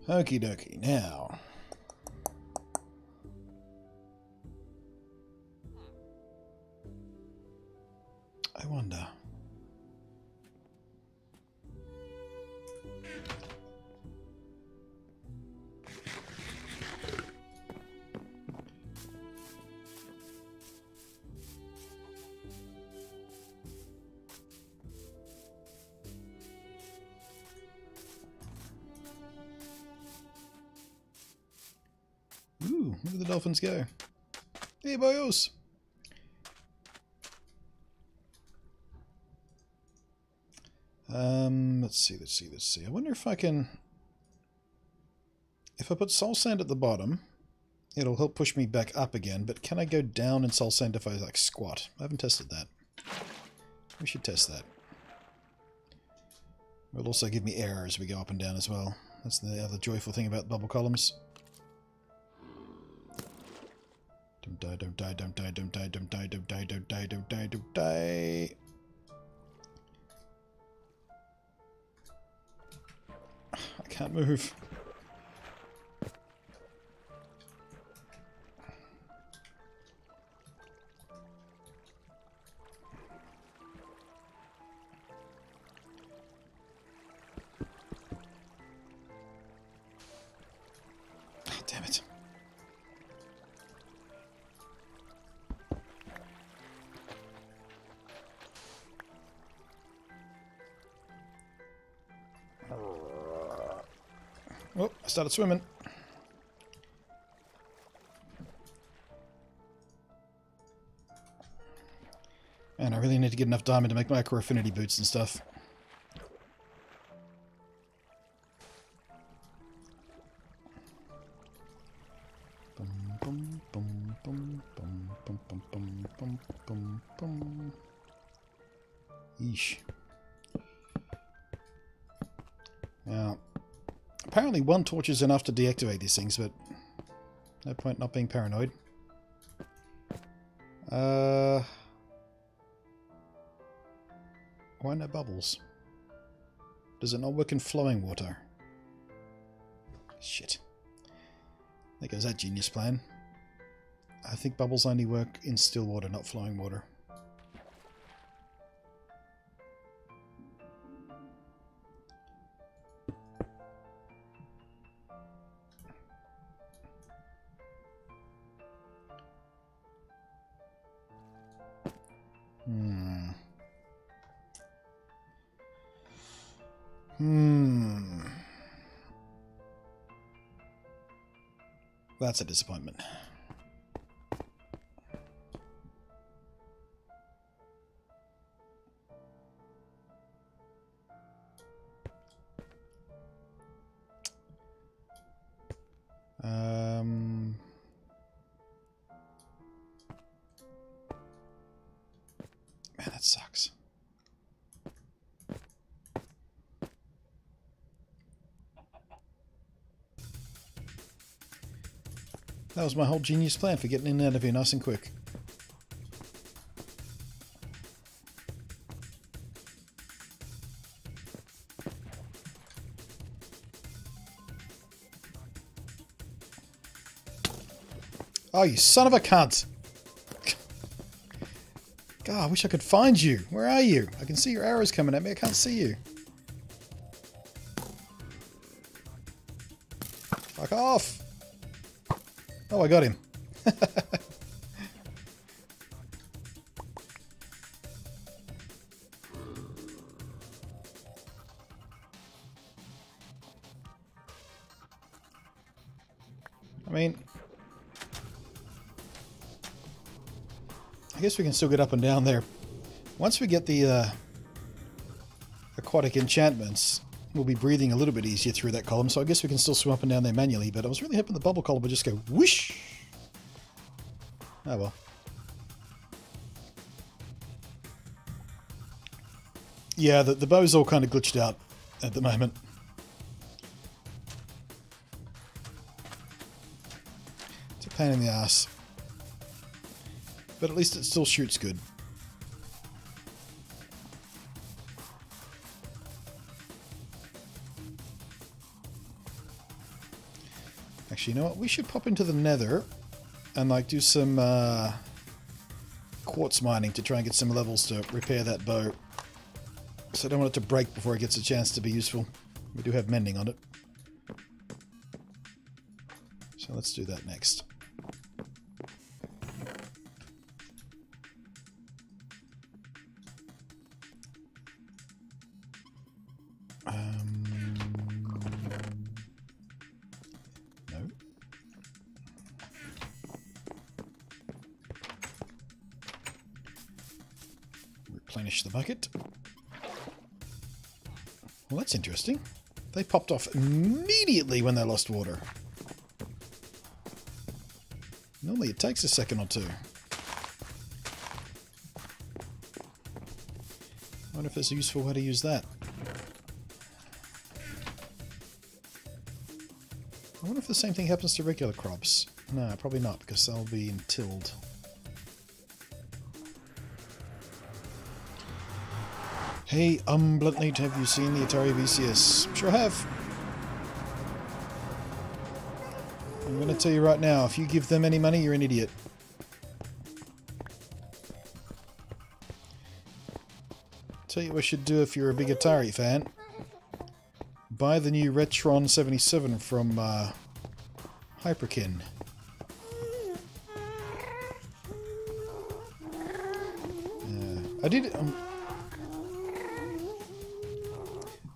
Okie dokie, now. I wonder. Ooh, look at the dolphins go. Hey, boys! Let's see. I wonder if I can... If I put soul sand at the bottom, it'll help push me back up again, but can I go down in soul sand if I, like, squat? I haven't tested that. We should test that. It'll also give me air as we go up and down as well. That's the other joyful thing about bubble columns. Don't die, don't die, don't die, don't die, don't die, don't die, don't die, don't die, don't die. I can't move. Oh, damn it. Oh, I started swimming. And I really need to get enough diamond to make micro affinity boots and stuff. Yeesh. Now, apparently one torch is enough to deactivate these things, but no point not being paranoid. Why no bubbles? Does it not work in flowing water? Shit. There goes that genius plan. I think bubbles only work in still water, not flowing water. That's a disappointment. Man, that sucks. That was my whole genius plan for getting in and out of here nice and quick. Oh, you son of a cunt! God, I wish I could find you. Where are you? I can see your arrows coming at me. I can't see you. Fuck off! Oh, I got him. I mean, I guess we can still get up and down there. Once we get the aquatic enchantments, we'll be breathing a little bit easier through that column, so I guess we can still swim up and down there manually, but I was really hoping the bubble column would just go whoosh! Oh well. Yeah, the bow's all kind of glitched out at the moment. It's a pain in the ass. But at least it still shoots good. Actually, you know what? We should pop into the nether and like do some quartz mining to try and get some levels to repair that bow. So I don't want it to break before it gets a chance to be useful. We do have mending on it. So let's do that next. Replenish the bucket. Well, that's interesting. They popped off immediately when they lost water. Normally it takes a second or two. I wonder if there's a useful way to use that. I wonder if the same thing happens to regular crops. No, probably not, because they'll be tilled. Hey, Bluntlantis, have you seen the Atari VCS? Sure have. I'm going to tell you right now, if you give them any money, you're an idiot. Tell you what you should do if you're a big Atari fan. Buy the new Retron 77 from Hyperkin.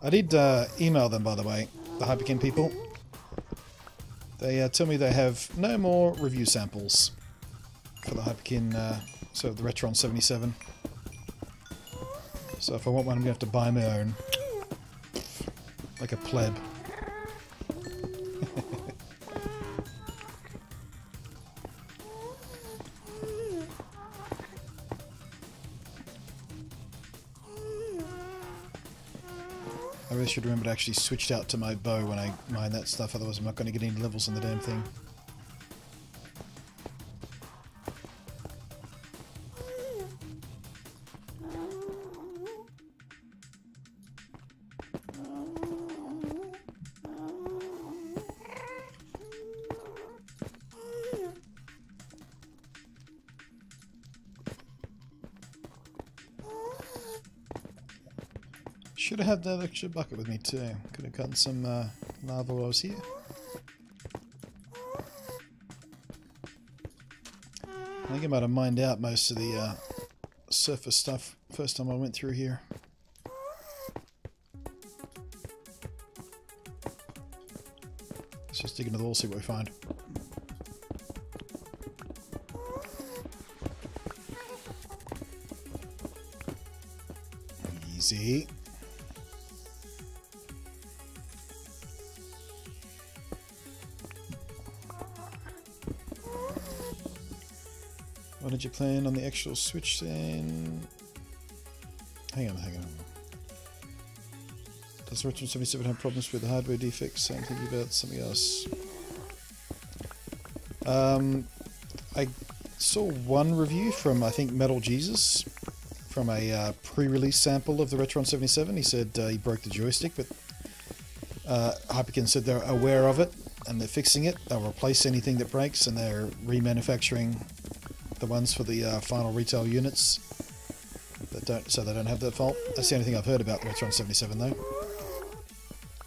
I did email them, by the way, the Hyperkin people. They tell me they have no more review samples for the Hyperkin, so the Retron 77. So if I want one, I'm going to have to buy my own. Like a pleb. I really should remember to actually switch out to my bow when I mine that stuff, otherwise I'm not going to get any levels on the damn thing. Should have had that extra bucket with me too. Could have gotten some lava while I was here. I think I might have mined out most of the surface stuff first time I went through here. Let's just dig into the wall, see what we find. Easy. Why did you plan on the actual Switch then? Hang on. Does Retron 77 have problems with hardware defects? I'm thinking about something else. I saw one review from, I think, Metal Jesus, from a pre-release sample of the Retron 77. He said he broke the joystick, but Hyperkin said they're aware of it and they're fixing it. They'll replace anything that breaks and they're remanufacturing the ones for the final retail units that don't, so they don't have that fault. That's the only thing I've heard about the Retron 77 though,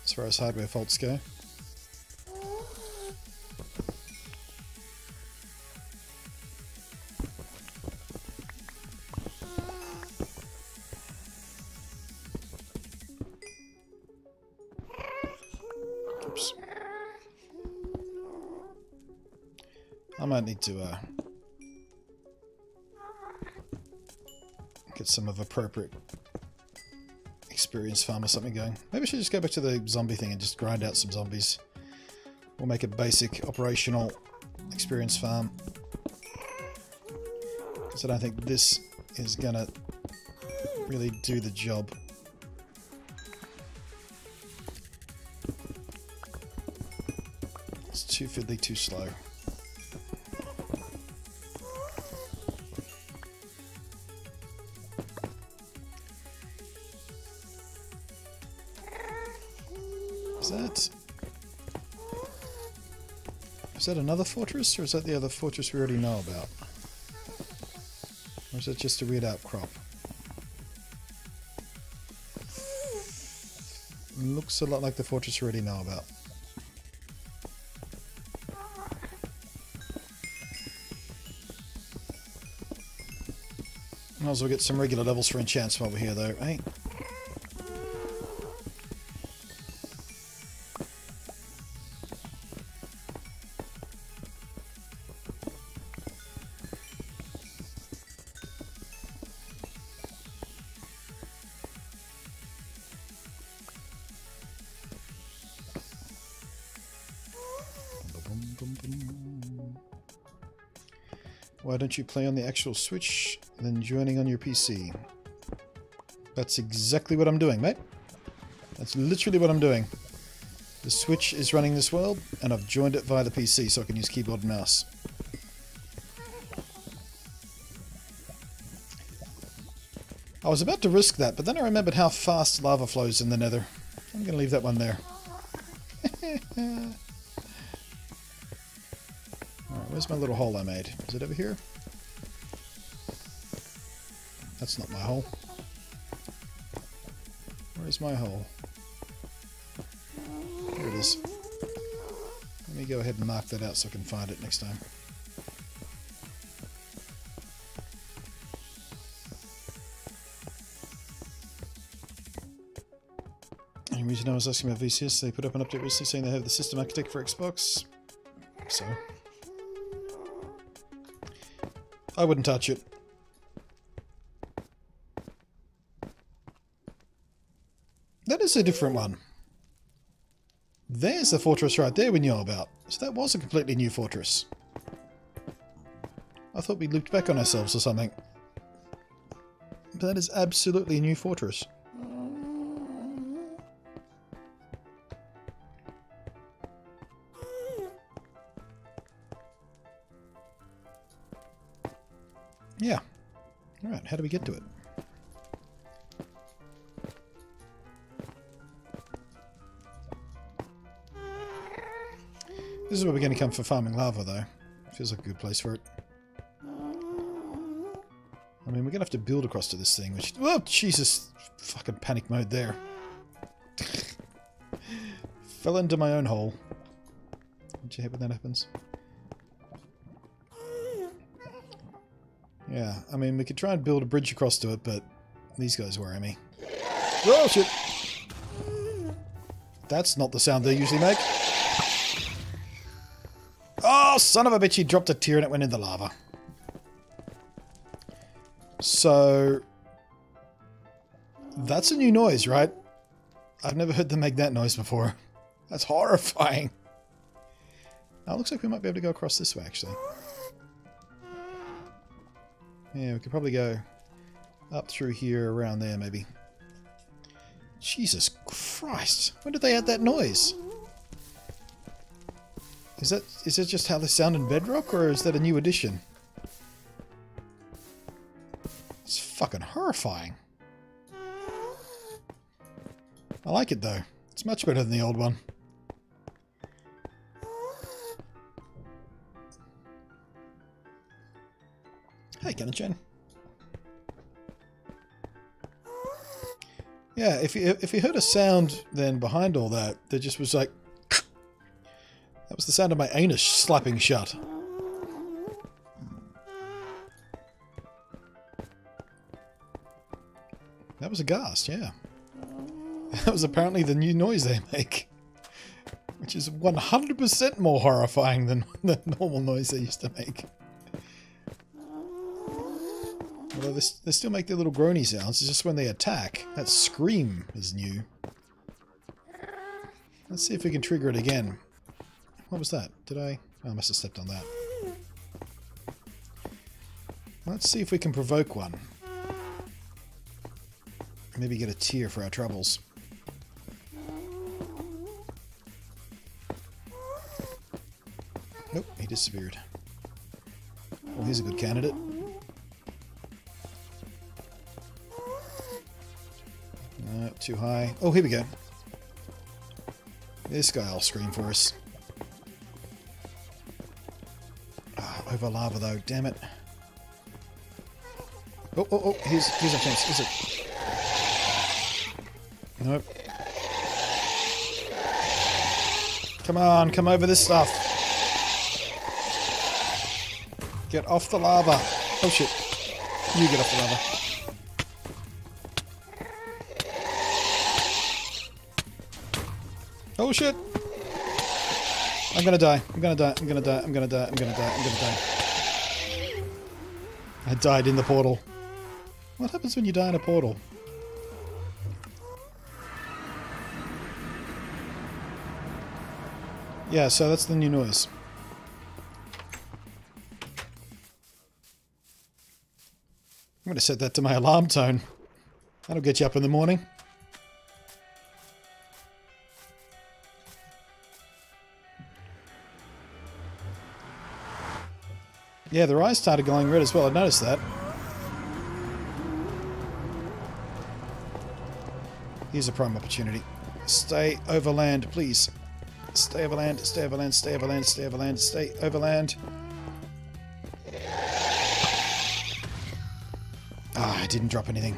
as far as hardware faults go. Oops. I might need to get some of appropriate experience farm or something going. Maybe I should just go back to the zombie thing and just grind out some zombies. We'll make a basic operational experience farm. Because I don't think this is gonna really do the job. It's too fiddly, too slow. Is that another fortress, or is that the other fortress we already know about? Or is it just a weird outcrop? Looks a lot like the fortress we already know about. Might as well get some regular levels for enchants while we're here though, eh? Why don't you play on the actual Switch, then joining on your PC? That's exactly what I'm doing, mate. That's literally what I'm doing. The Switch is running this world, and I've joined it via the PC so I can use keyboard and mouse. I was about to risk that, but then I remembered how fast lava flows in the Nether. I'm going to leave that one there. Alright, where's my little hole I made? Is it over here? That's not my hole. Where's my hole? There it is. Let me go ahead and mark that out so I can find it next time. Any reason I was asking about VCS? They put up an update recently saying they have the system architect for Xbox. So I wouldn't touch it. That is a different one. There's the fortress right there we knew about. So that was a completely new fortress. I thought we looped back on ourselves or something. But that is absolutely a new fortress. Yeah. Alright, how do we get to it? This is where we're going to come for farming lava, though. Feels like a good place for it. I mean, we're going to have to build across to this thing, which... Oh, Jesus! Fucking panic mode there. Fell into my own hole. Don't you hate when that happens? Yeah, I mean, we could try and build a bridge across to it, but these guys worry me. Oh, shit! That's not the sound they usually make. Oh, son of a bitch, he dropped a tear and it went in the lava. So, that's a new noise, right? I've never heard them make that noise before. That's horrifying. Now, it looks like we might be able to go across this way, actually. Yeah, we could probably go up through here, around there maybe. Jesus Christ! When did they add that noise? Is that just how they sound in Bedrock, or is that a new addition? It's fucking horrifying. I like it though. It's much better than the old one. Hey, Ken-chan. Yeah, if you heard a sound then behind all that, there just was like... That was the sound of my anus slapping shut. That was a ghast, yeah. That was apparently the new noise they make. Which is 100% more horrifying than the normal noise they used to make. Although they still make their little groany sounds, it's just when they attack. That scream is new. Let's see if we can trigger it again. What was that? Did I... Oh, I must have stepped on that. Let's see if we can provoke one. Maybe get a tear for our troubles. Nope, he disappeared. Well, he's a good candidate. Too high. Oh, here we go. This guy will scream for us. Ah, over lava though, damn it. Oh, oh, oh, here's a fence, is it? Nope. Come on, come over this stuff. Get off the lava. Oh shit. You get off the lava. Oh shit! I'm gonna die. I'm gonna die. I'm gonna die. I'm gonna die. I'm gonna die. I'm gonna die. I died in the portal. What happens when you die in a portal? Yeah, so that's the new noise. I'm gonna set that to my alarm tone. That'll get you up in the morning. Yeah, their eyes started glowing red as well. I noticed that. Here's a prime opportunity. Stay overland, please. Stay overland, stay overland, stay overland, stay overland, stay overland. Ah, I didn't drop anything.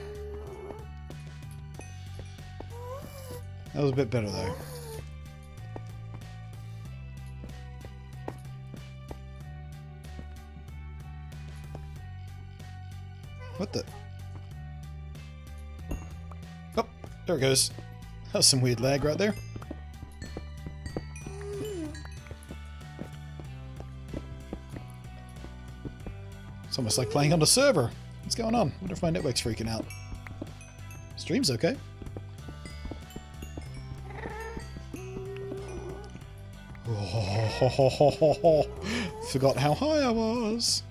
That was a bit better though. What the? Oh, there it goes. That was some weird lag right there. It's almost like playing on the server. What's going on? I wonder if my network's freaking out. Stream's okay. Oh, forgot how high I was.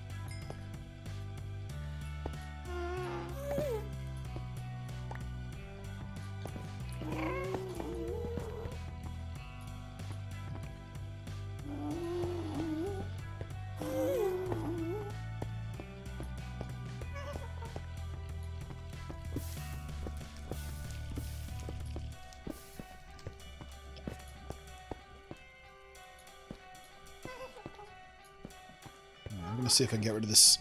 I'm gonna see if I can get rid of this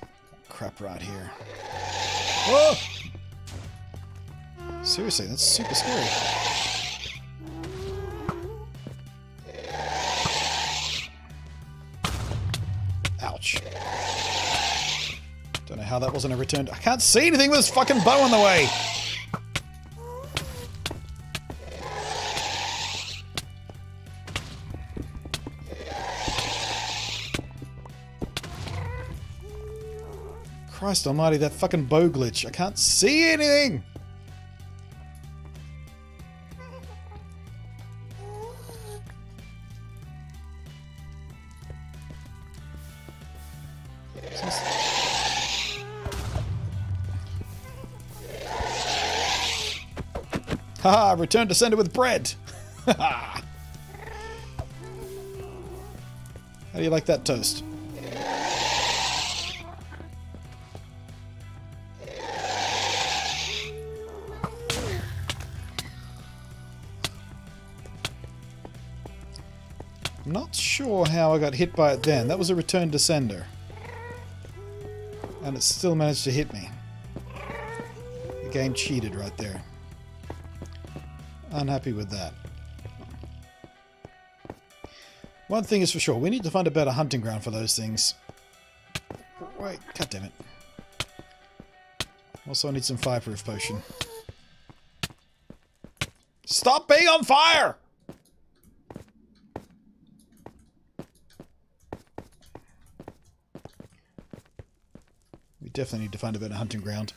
crap right here. Whoa! Seriously, that's super scary. Ouch. Don't know how that wasn't a return. I can't see anything with this fucking bow in the way! Christ almighty, that fucking bow glitch. I can't see anything! Haha, return to sender with bread. How do you like that toast? Not sure how I got hit by it then. That was a return to sender. And it still managed to hit me. The game cheated right there. Unhappy with that. One thing is for sure, we need to find a better hunting ground for those things. Wait, god damn it. Also I need some fireproof potion. Stop being on fire! We definitely need to find a better hunting ground.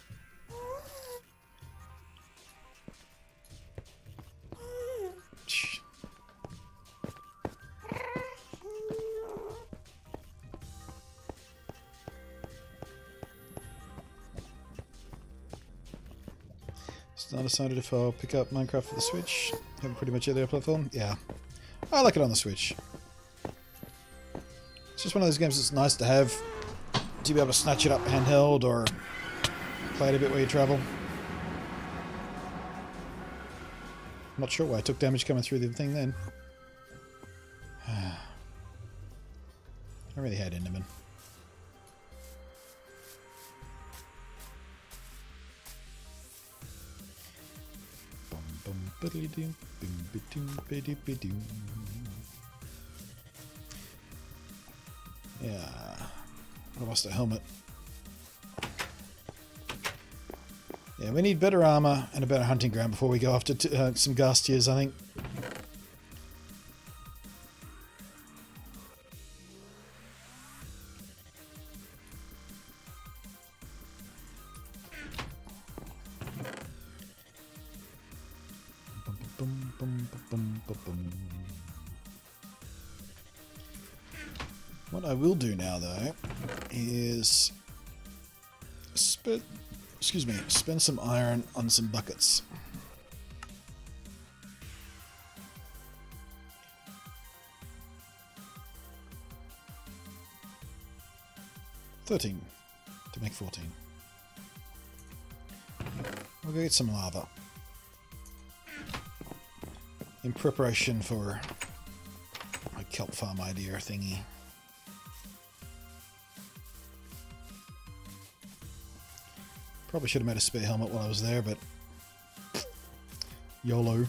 Still decided if I'll pick up Minecraft for the Switch. Have pretty much every other platform. Yeah, I like it on the Switch. It's just one of those games that's nice to have. To be able to snatch it up handheld or play it a bit where you travel. Not sure why I took damage coming through the thing then. I really hate Enderman. Yeah. I lost a helmet. Yeah, we need better armor and a better hunting ground before we go after some Ghastias, I think. What I will do now, though, is spend some iron on some buckets. $13 to make 14. We'll go get some lava in preparation for my kelp farm idea thingy. Probably should have made a spare helmet while I was there, but YOLO.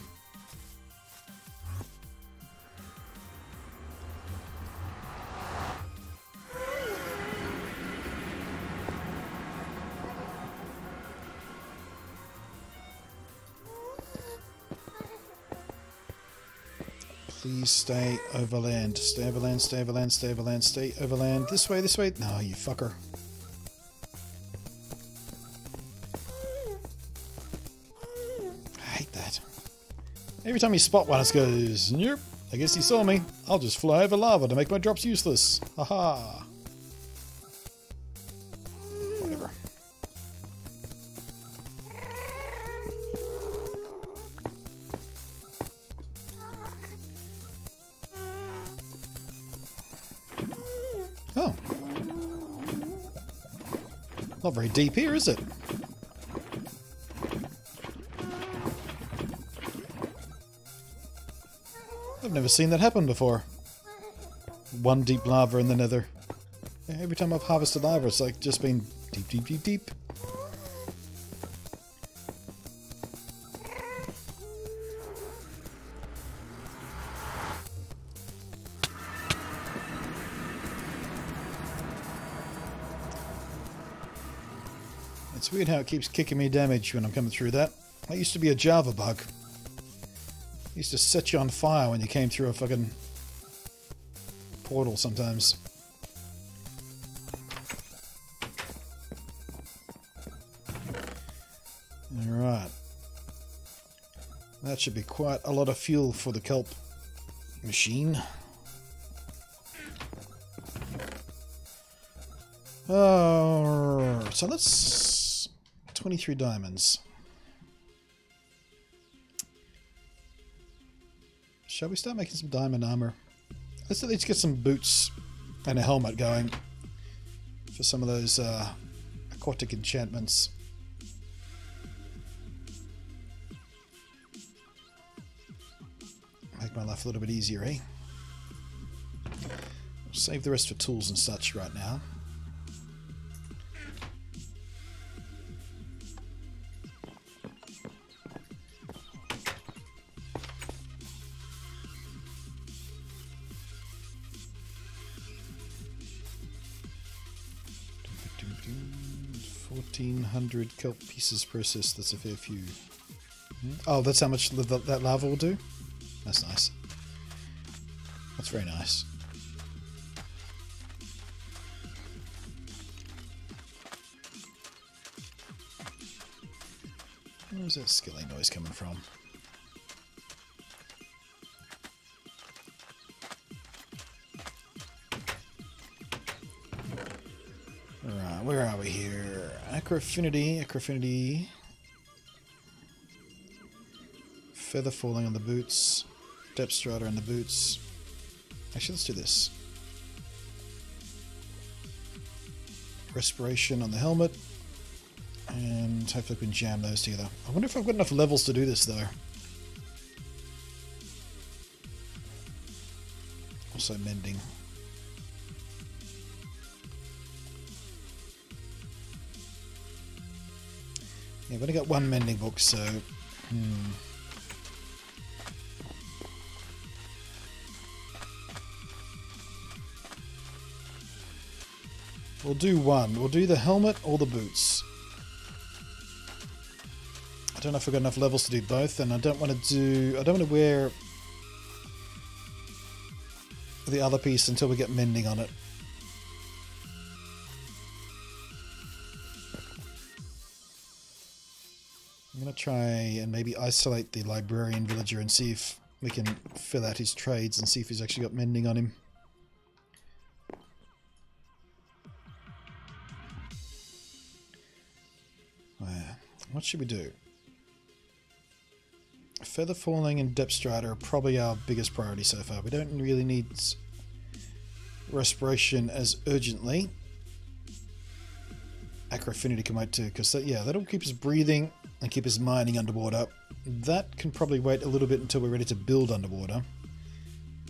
Please stay overland. Stay overland, stay overland, stay overland, stay overland. This way, this way. No, you fucker. Every time you spot one, it goes, "Yep, I guess he saw me. I'll just fly over lava to make my drops useless. Haha." Whatever. Oh. Not very deep here, is it? I've never seen that happen before. One deep lava in the nether. Every time I've harvested lava, it's like just been deep, deep, deep, deep. It's weird how it keeps kicking me damage when I'm coming through that. That used to be a Java bug. Used to set you on fire when you came through a fucking portal sometimes. Alright. That should be quite a lot of fuel for the kelp machine. So let's... 23 diamonds. Shall we start making some diamond armor? Let's at least get some boots and a helmet going for some of those aquatic enchantments. Make my life a little bit easier, eh? Save the rest for tools and such right now. $1,400 kelp pieces processed. That's a fair few. Oh, that's how much that lava will do? That's nice. That's very nice. Where's that skilling noise coming from? Alright, where are we here? Acrofinity. Feather falling on the boots. Depth strata on the boots. Actually, let's do this. Respiration on the helmet. And hopefully we can jam those together. I wonder if I've got enough levels to do this, though. Also mending. Yeah, I've only got one mending book, so... We'll do one. We'll do the helmet or the boots. I don't know if I've got enough levels to do both, and I don't want to wear the other piece until we get mending on it. I'm going to try and maybe isolate the librarian villager and see if we can fill out his trades and see if he's actually got mending on him. What should we do? Feather falling and depth strata are probably our biggest priority so far. We don't really need respiration as urgently. Acrofinity can wait too, because yeah, that'll keep us breathing and keep us mining underwater. That can probably wait a little bit until we're ready to build underwater.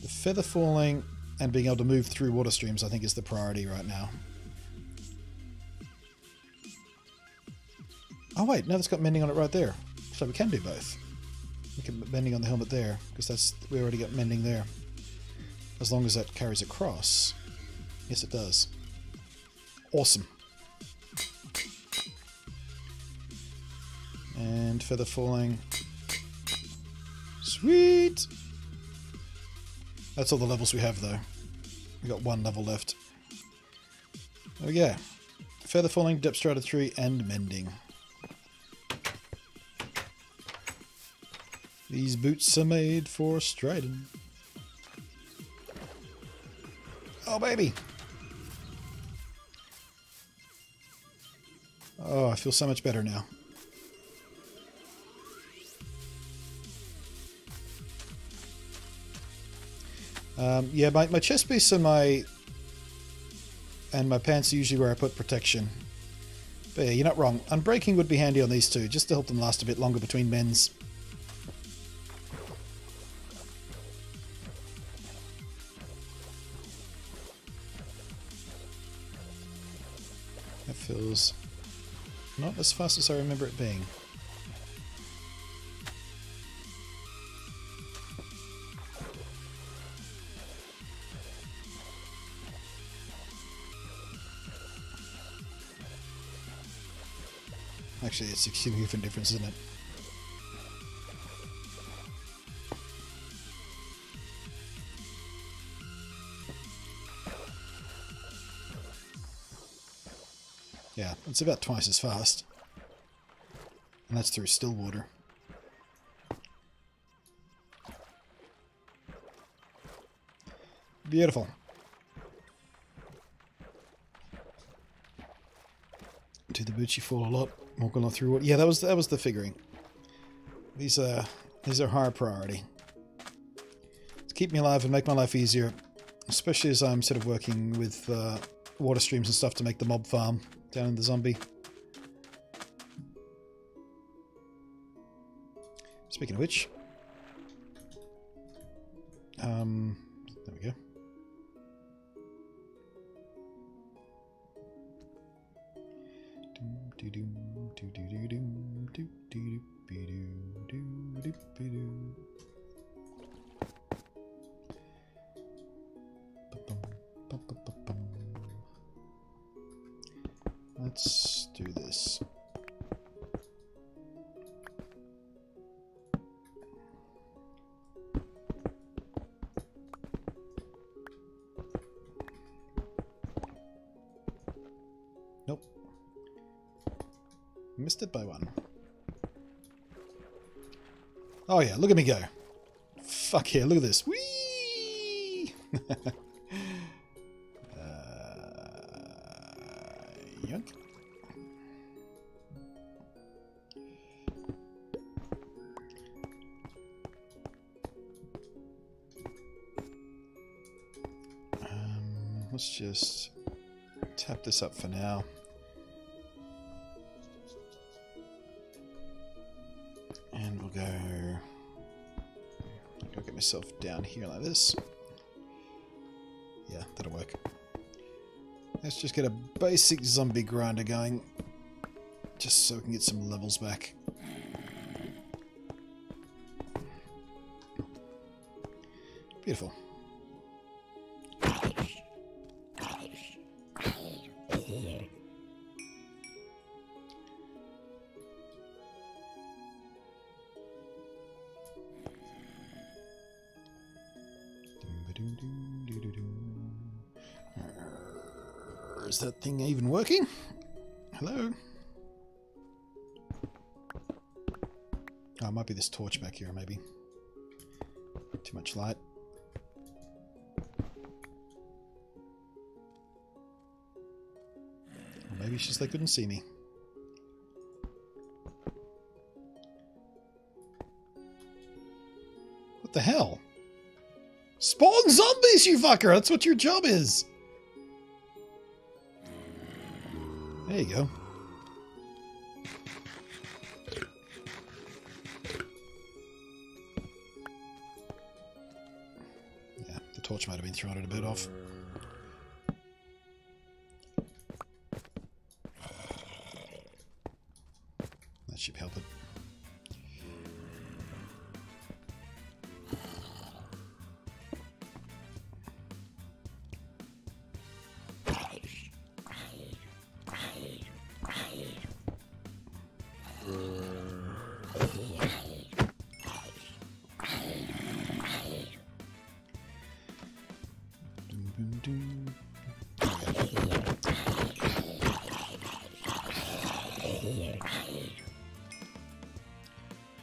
The feather falling and being able to move through water streams, I think, is the priority right now. Oh wait, no, that's got mending on it right there. So we can do both. We can put mending on the helmet there, because we already got mending there. As long as that carries across. Yes, it does. Awesome. And feather falling. Sweet! That's all the levels we have, though. We've got one level left. There we go. Feather falling, depth strata 3, and mending. These boots are made for striding. Oh, baby! Oh, I feel so much better now. Yeah, my chest piece and my pants are usually where I put protection. But yeah, you're not wrong. Unbreaking would be handy on these two, just to help them last a bit longer between mends. That feels not as fast as I remember it being. Actually, it's a significant difference, isn't it? Yeah, it's about twice as fast. And that's through still water. Beautiful. Do the boots you fall a lot? Walking on through water. Yeah, that was the figuring. These are high priority. keep me alive and make my life easier. Especially as I'm sort of working with water streams and stuff to make the mob farm down in the zombie. Speaking of which, there we go. Let's do this. Nope. Missed it by one. Oh yeah, look at me go. Fuck yeah, look at this. Whee! Yoink. Let's just tap this up for now. And we'll go get myself down here like this. Yeah, that'll work. Let's just get a basic zombie grinder going, just so we can get some levels back. Beautiful. Is that thing even working? Hello? Oh, it might be this torch back here, maybe. Too much light. Or maybe it's just they couldn't see me. What the hell? Spawn zombies, you fucker! That's what your job is! There you go. Yeah, the torch might have been thrown it a bit off. That should help it.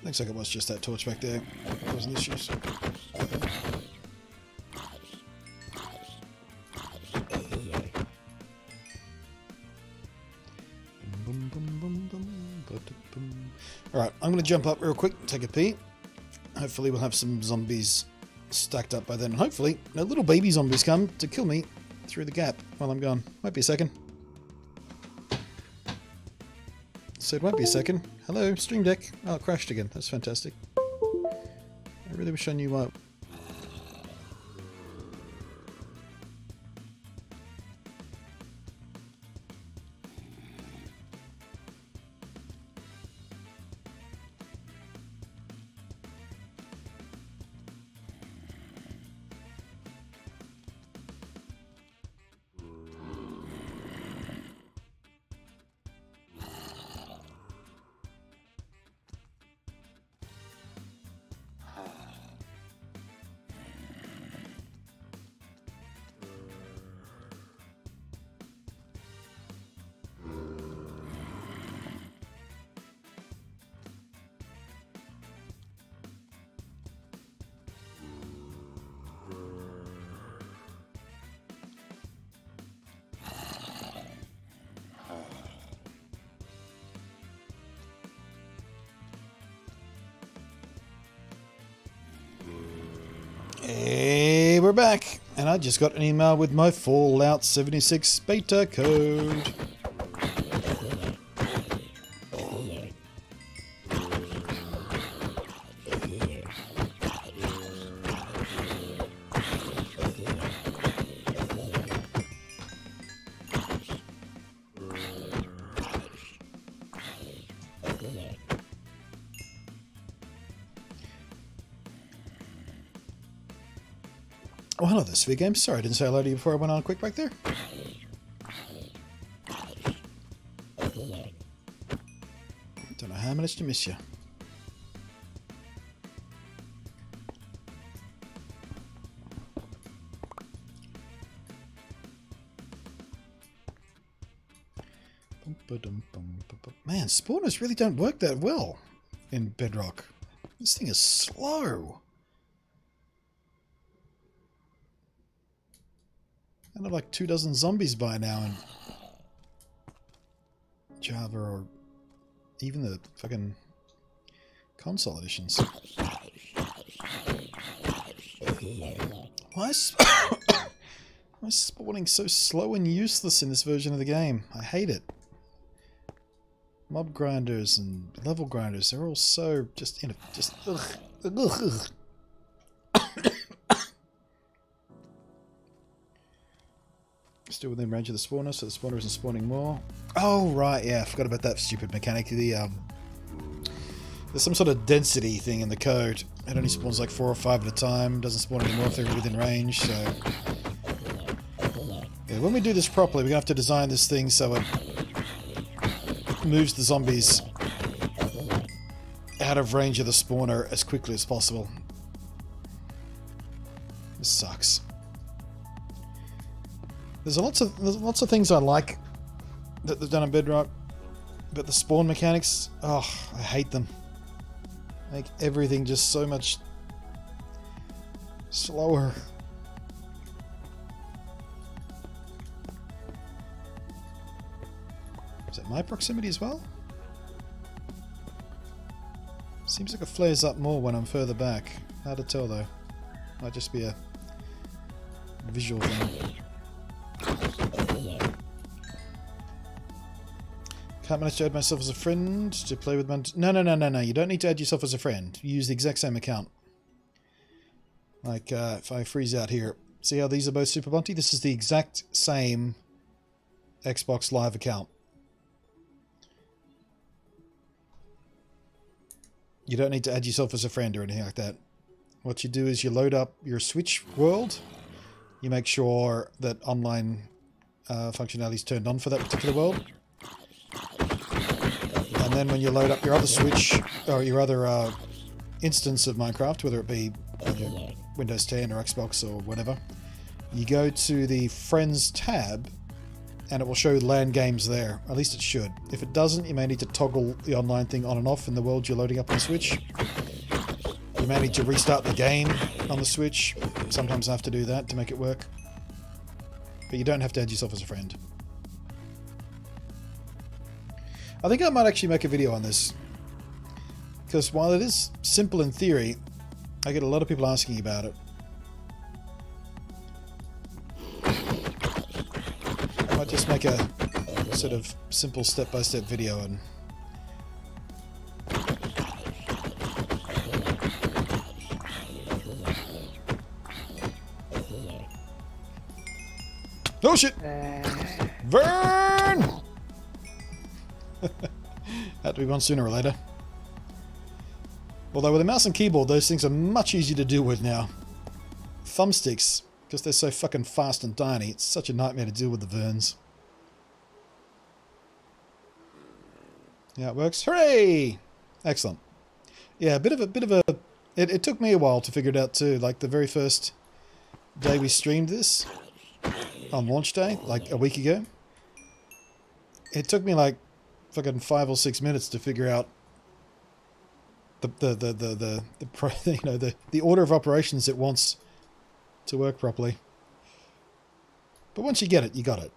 Looks like it was just that torch back there. Causing issues. Alright, I'm going to jump up real quick, take a pee. Hopefully we'll have some zombies stacked up by then. And hopefully no little baby zombies come to kill me through the gap while I'm gone. Might be a second. So it won't be a second. Hello, Stream Deck. Oh, it crashed again. That's fantastic. I really wish I knew why. we're back, and I just got an email with my Fallout 76 beta code. Oh, hello there, Sphere Games. Sorry I didn't say hello to you before I went on a quick break there. Don't know how I managed to miss you. Man, spawners really don't work that well in Bedrock. This thing is slow. I have like 24 zombies by now in Java or even the fucking console editions. Why is spawning so slow and useless in this version of the game? I hate it. Mob grinders and level grinders, they're all so just, you know, just ugh. Still within range of the spawner, so the spawner isn't spawning more. Oh, right, yeah, I forgot about that stupid mechanic. There's some sort of density thing in the code. It only spawns like 4 or 5 at a time, doesn't spawn anymore if they're within range, so... Yeah, when we do this properly, we're going to have to design this thing so it moves the zombies out of range of the spawner as quickly as possible. This sucks. There's lots of things I like that they've done in Bedrock, but the spawn mechanics, oh, I hate them. Make everything just so much slower. Is that my proximity as well? Seems like it flares up more when I'm further back. Hard to tell though. Might just be a visual thing. Can't manage to add myself as a friend to play with... No. You don't need to add yourself as a friend. You use the exact same account. Like, if I freeze out here. See how these are both Super Bunty? This is the exact same Xbox Live account. You don't need to add yourself as a friend or anything like that. What you do is you load up your Switch world. You make sure that online functionality is turned on for that particular world. And then when you load up your other Switch, or your other instance of Minecraft, whether it be Windows 10 or Xbox or whatever, you go to the Friends tab, and it will show LAN games there. At least it should. If it doesn't, you may need to toggle the online thing on and off in the world you're loading up on the Switch. You may need to restart the game on the Switch. Sometimes I have to do that to make it work. But you don't have to add yourself as a friend. I think I might actually make a video on this, because while it is simple in theory, I get a lot of people asking about it. I might just make a sort of simple step-by-step video and... Oh shit! Vern! Had to be one sooner or later. Although with a mouse and keyboard, those things are much easier to deal with now. Thumbsticks, because they're so fucking fast and tiny, it's such a nightmare to deal with the Verns. Yeah, it works. Hooray! Excellent. Yeah, a bit of a. It took me a while to figure it out too. Like the very first day we streamed this on launch day, like a week ago. It took me like fucking 5 or 6 minutes to figure out the order of operations it wants to work properly. But once you get it, you got it.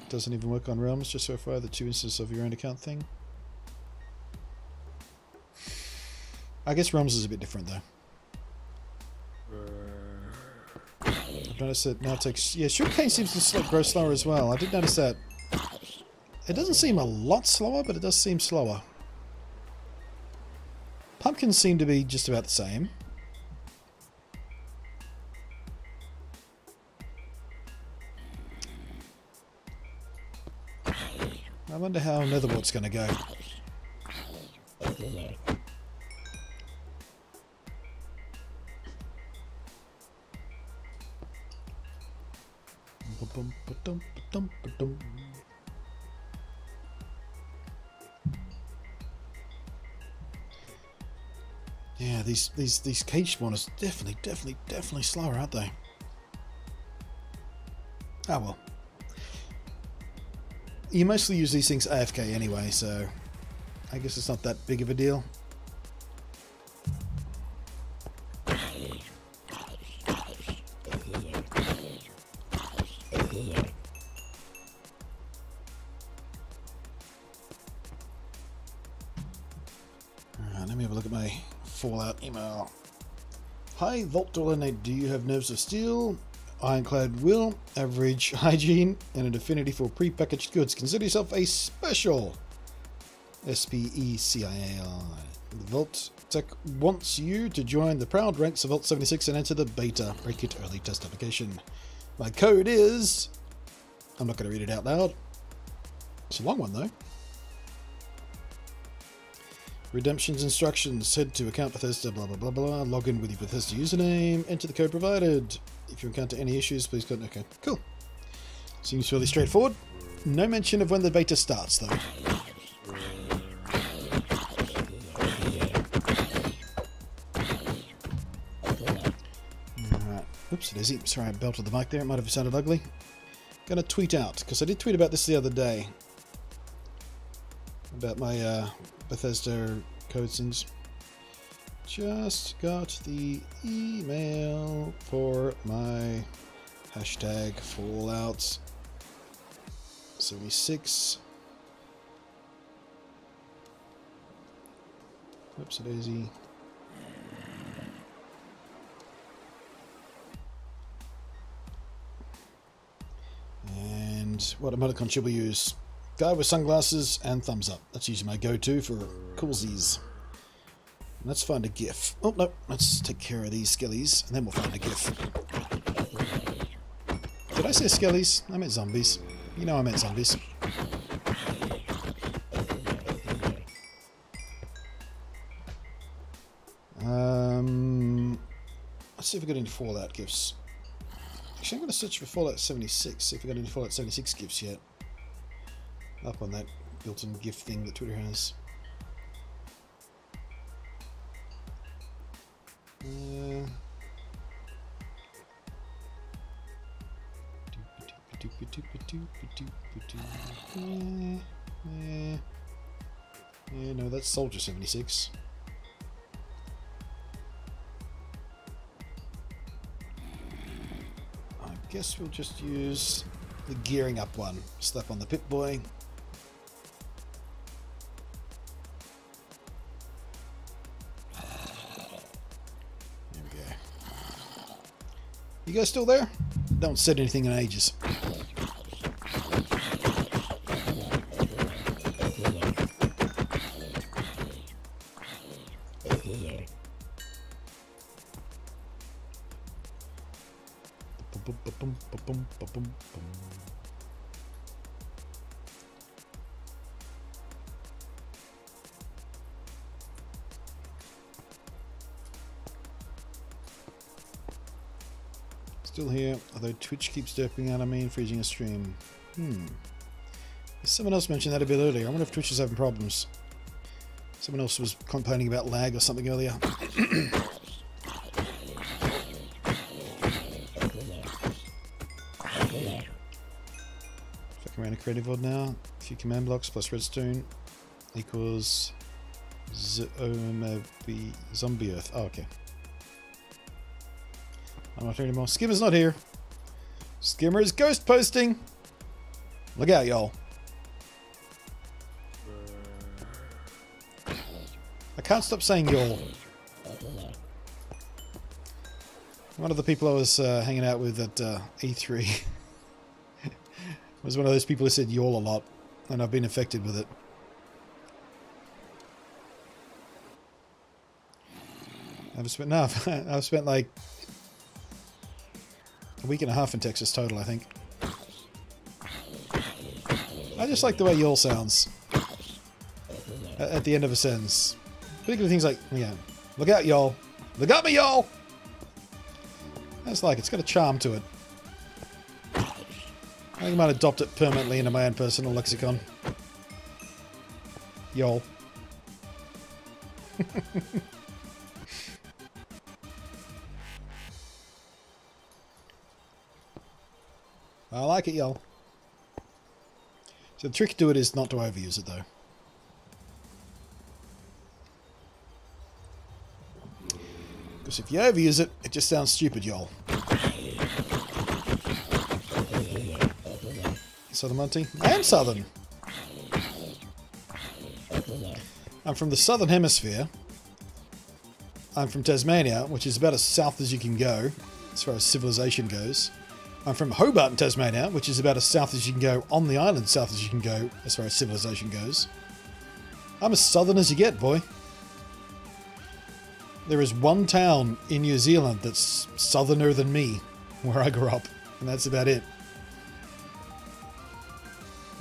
Doesn't even work on Realms, just so far the 2 instances of your own account thing. I guess Realms is a bit different though. I've noticed that now it takes... Yeah, sugarcane seems to grow slower as well. I did notice that. It doesn't seem a lot slower, but it does seem slower. Pumpkins seem to be just about the same. I wonder how Netherwort's going to go. Yeah, these cage spawners definitely slower, aren't they? Oh well. You mostly use these things AFK anyway, so I guess it's not that big of a deal. Let me have a look at my Fallout email. Hi, Vault Dolanate, do you have nerves of steel? Ironclad will, average hygiene, and an affinity for pre-packaged goods. Consider yourself a special. SPECIAL. Vault Tech wants you to join the proud ranks of Vault 76 and enter the beta break-it early test application. My code is... I'm not going to read it out loud. It's a long one though. Redemptions instructions. Head to account Bethesda, blah blah blah blah. Log in with your Bethesda username. Enter the code provided. If you encounter any issues, please go. Okay, cool. Seems fairly straightforward. No mention of when the beta starts, though. Alright. Oops, daisy. Sorry, I belted the mic there. It might have sounded ugly. Gonna tweet out, because I did tweet about this the other day. About my Bethesda code things. Just got the email for my hashtag Fallout 76. Whoops, a daisy. And what emoticon should we use? Guy with sunglasses and thumbs up. That's usually my go-to for coolsies. Let's find a GIF. Oh, no. Let's take care of these skellies, and then we'll find a GIF. Did I say skellies? I meant zombies. You know I meant zombies. Let's see if we got any Fallout GIFs. Actually, I'm going to search for Fallout 76, see if we got any Fallout 76 GIFs yet. Up on that built-in GIF thing that Twitter has. Yeah, no, that's Soldier 76. I guess we'll just use the gearing up one. Slap on the Pip-Boy. You guys still there? Don't said anything in ages. Still here, although Twitch keeps derping out on me and freezing a stream. Someone else mentioned that a bit earlier. I wonder if Twitch is having problems. Someone else was complaining about lag or something earlier. Fucking around a creative world now. A few command blocks plus redstone equals zombie earth. Oh, okay. I'm not here anymore. Skimmer's not here. Skimmer is ghost posting. Look out, y'all. I can't stop saying y'all. One of the people I was hanging out with at E3 was one of those people who said yawl a lot, and I've been affected with it. I've spent like a week and a half in Texas total, I think. I just like the way yawl sounds at the end of a sentence. Particularly things like, yeah, look out, y'all. Look out, me, y'all. That's like, it's got a charm to it. I think I might adopt it permanently into my own personal lexicon. Y'all. I like it, y'all. So the trick to it is not to overuse it, though. Because if you overuse it, it just sounds stupid, y'all. Southern Monty? I am Southern. I'm from the Southern Hemisphere. I'm from Tasmania, which is about as south as you can go, as far as civilization goes. I'm from Hobart in Tasmania, which is about as south as you can go on the island, south as you can go, as far as civilization goes. I'm as southern as you get, boy. There is one town in New Zealand that's southerner than me, where I grew up, and that's about it.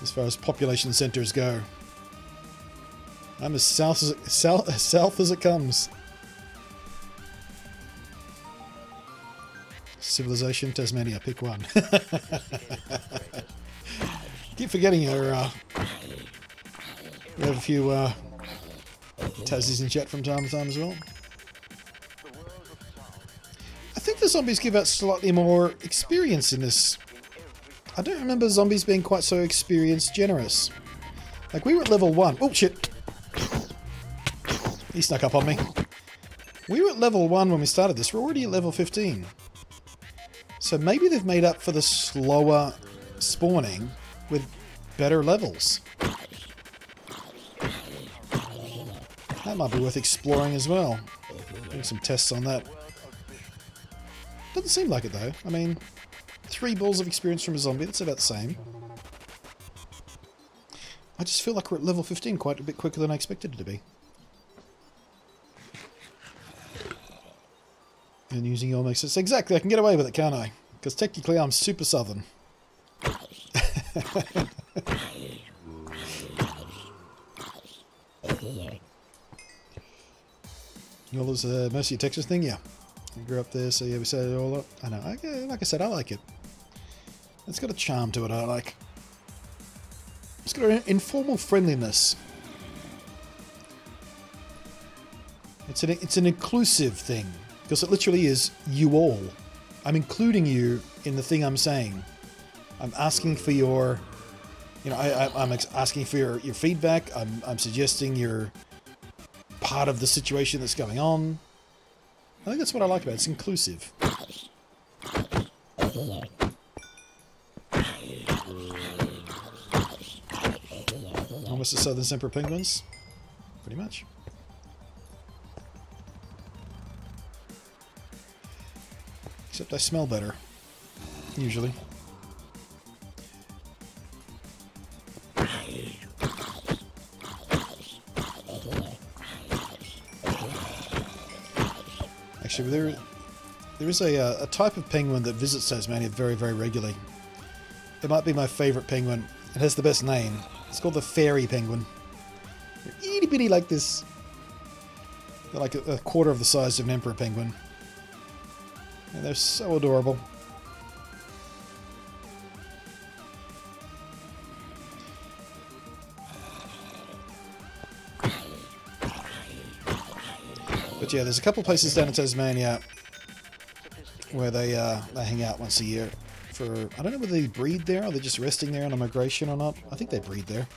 As far as population centers go. I'm as south as it comes. Civilization, Tasmania, pick one. Keep forgetting we have a few Tassies in chat from time to time as well. I think the zombies give out slightly more experience in this. I don't remember zombies being quite so experience generous. Like, we were at level 1. Oh, shit. He snuck up on me. We were at level 1 when we started this. We're already at level 15. So maybe they've made up for the slower spawning with better levels. That might be worth exploring as well. Doing some tests on that. Doesn't seem like it though. I mean, 3 balls of experience from a zombie, that's about the same. I just feel like we're at level 15 quite a bit quicker than I expected it to be. And using your makes sense. Exactly, I can get away with it, can't I? Because technically I'm super southern. All this mostly a Texas thing, yeah. I grew up there, so yeah, we set it all up. I know, like I said, I like it. It's got a charm to it, I like. It's got an informal friendliness. It's an inclusive thing. Because it literally is you all. I'm including you in the thing I'm saying. I'm asking for your... You know, I'm asking for your feedback. I'm suggesting you're part of the situation that's going on. I think that's what I like about it. It's inclusive. Almost the Southern Emperor Penguins. Pretty much. Except I smell better, usually. Actually, there is a type of penguin that visits Tasmania very, very regularly. It might be my favourite penguin. It has the best name. It's called the fairy penguin. They're itty bitty like this. They're like a quarter of the size of an emperor penguin. And they're so adorable. But yeah, there's a couple places down in Tasmania where they hang out once a year for... I don't know whether they breed there or they're just resting there on a migration or not. I think they breed there.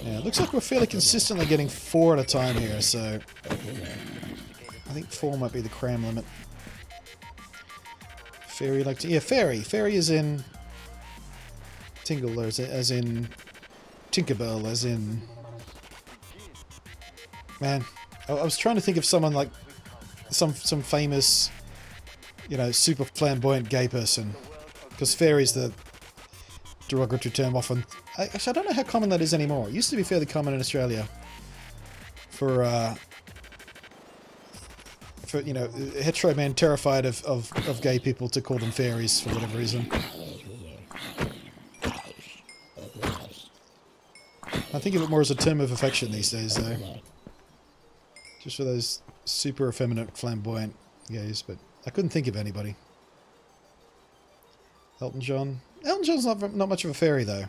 Yeah, it looks like we're fairly consistently getting 4 at a time here, so I think 4 might be the cram limit. Fairy like to... Yeah, fairy. Fairy is in... Tingle, as in Tinkerbell, as in... Man, I was trying to think of someone like... Some famous, you know, super flamboyant gay person. Because fairy's the derogatory term often... Actually, I don't know how common that is anymore. It used to be fairly common in Australia. For you know, hetero men terrified of gay people to call them fairies for whatever reason. I think of it more as a term of affection these days, though. Just for those super effeminate, flamboyant gays, but I couldn't think of anybody. Elton John. Elton John's not much of a fairy, though.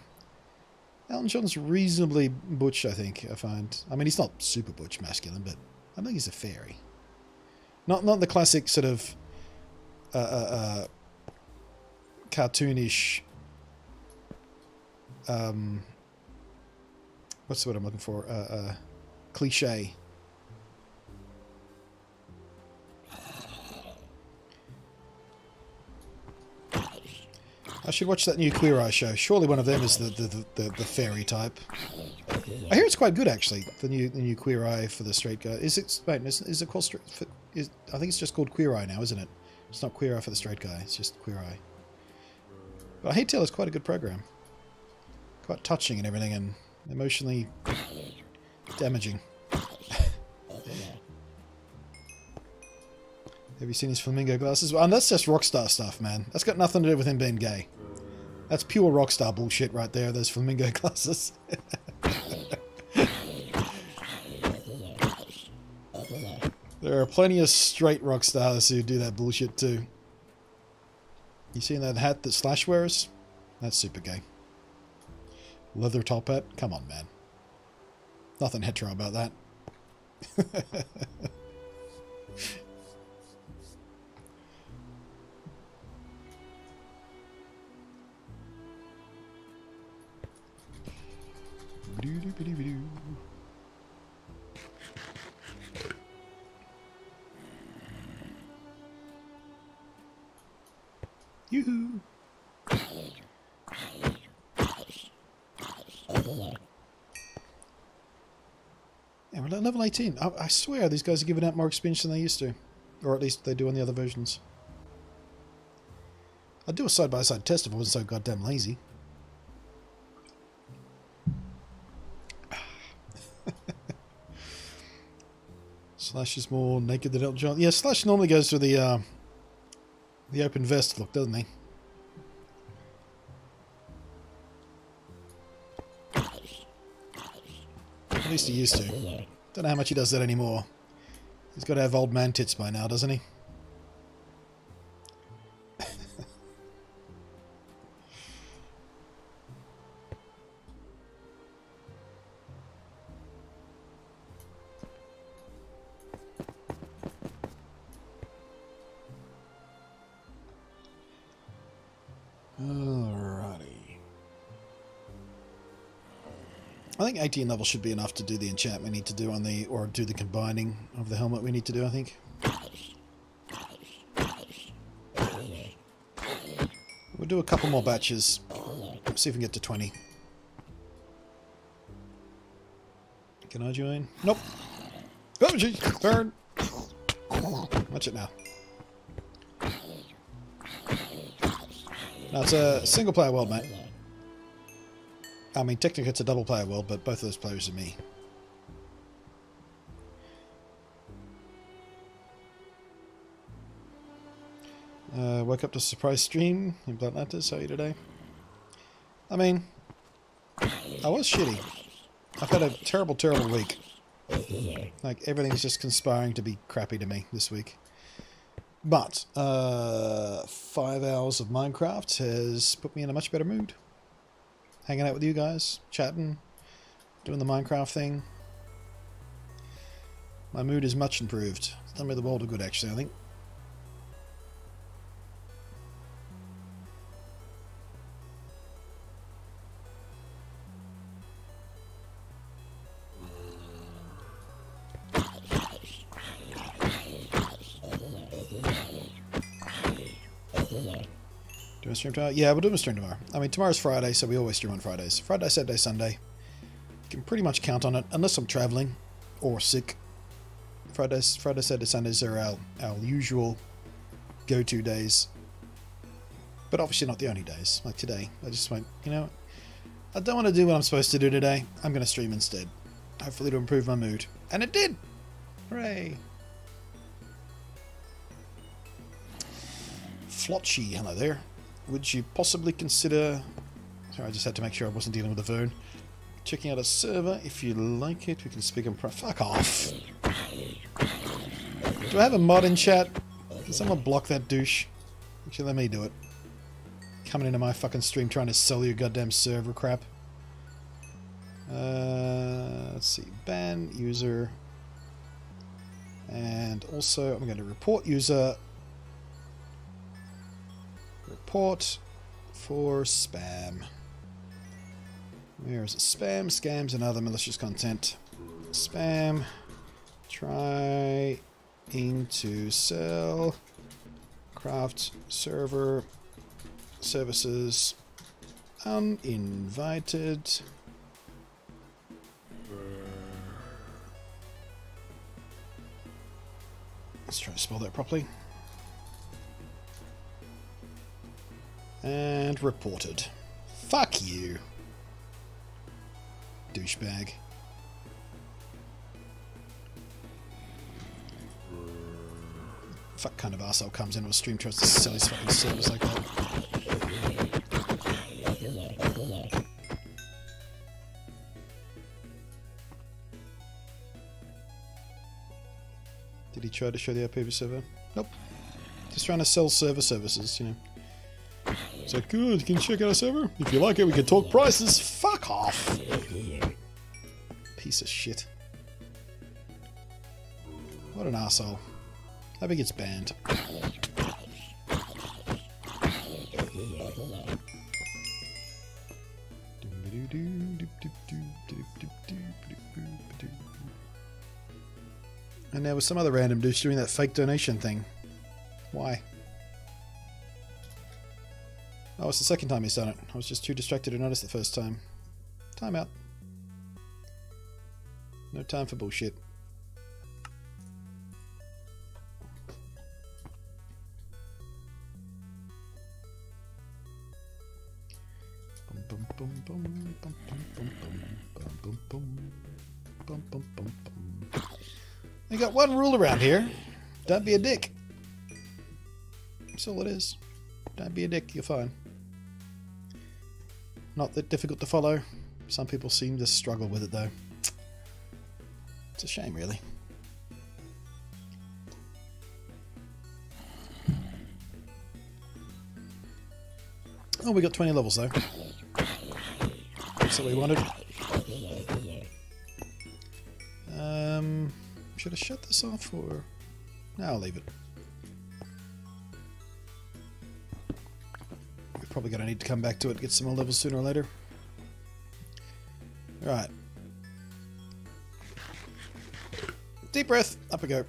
Elton John's reasonably butch, I think, I find. I mean, he's not super butch masculine, but I think he's a fairy. Not the classic sort of cartoonish what's the word I'm looking for? Cliche. I should watch that new Queer Eye show. Surely one of them is the fairy type. I hear it's quite good, actually. The new Queer Eye for the straight guy. Is it? Wait, is it called straight? I think it's just called Queer Eye now, isn't it? It's not Queer Eye for the straight guy. It's just Queer Eye. But I hate tell it's quite a good program. Quite touching and everything, and emotionally damaging. Have you seen his flamingo glasses? Well, and that's just rockstar stuff, man. That's got nothing to do with him being gay. That's pure rockstar bullshit right there, those flamingo glasses. There are plenty of straight rock stars who do that bullshit too. You seen that hat that Slash wears? That's super gay. Leather top hat? Come on, man. Nothing hetero about that. Yoo-hoo! Yeah, we're at level 18. I swear these guys are giving out more experience than they used to. Or at least they do on the other versions. I'd do a side-by-side test if I wasn't so goddamn lazy. Slash is more naked than Elton John. Yeah, Slash normally goes for the open vest look, doesn't he? At least he used to. Don't know how much he does that anymore. He's got to have old man tits by now, doesn't he? I think 18 level should be enough to do the enchant we need to do on the, or do the combining of the helmet we need to do, I think. We'll do a couple more batches. See if we can get to 20. Can I join? Nope. Oh, jeez. Turn. Watch it now. Now it's a single player world, mate. I mean, technically it's a double player world, but both of those players are me. Woke up to a surprise stream in Bluntlantis. How are you today? I mean, I was shitty. I've had a terrible, terrible week. Like, everything's just conspiring to be crappy to me this week. But, 5 hours of Minecraft has put me in a much better mood. Hanging out with you guys, chatting, doing the Minecraft thing. My mood is much improved. It's done me the world of good, actually, I think. Do a stream tomorrow? Yeah, we'll do a stream tomorrow. I mean, tomorrow's Friday, so we always stream on Fridays. Friday, Saturday, Sunday. can pretty much count on it, unless I'm traveling or sick. Friday, Saturday, Sundays are our usual go-to days. But obviously not the only days. Like today, I just went, you know, I don't want to do what I'm supposed to do today. I'm going to stream instead. Hopefully to improve my mood. And it did! Hooray! Flotchy, hello there. Would you possibly consider... Sorry, I just had to make sure I wasn't dealing with a phone. Checking out a server. If you like it, we can speak on... Fuck off! Do I have a mod in chat? Can someone block that douche? Actually, let me do it. Coming into my fucking stream trying to sell you goddamn server crap. Let's see. Ban user. And also, I'm going to report user. Report for spam. Where is it? Spam, scams, and other malicious content. Spam. Trying to sell craft server services uninvited. Let's try to spell that properly. And reported. Fuck you, douchebag. Fuck kind of arsehole comes into a stream, tries to sell his fucking service like that. Did he try to show the IP of his server? Nope. Just trying to sell server services, you know. It's like, good, you can check out our server. If you like it, we can talk prices. Fuck off! Piece of shit. What an arsehole. I think it's banned. And there was some other random douche doing that fake donation thing. Why? Oh, it's the second time he's done it. I was just too distracted to notice the first time. Time out. No time for bullshit. You got one rule around here. Don't be a dick. That's all it is. Don't be a dick, you're fine. Not that difficult to follow. Some people seem to struggle with it though. It's a shame, really. Oh, we got 20 levels though. That's what we wanted. Should I shut this off or... No, I'll leave it. We're probably going to need to come back to it and get some more levels sooner or later. Right. Deep breath. Up we go.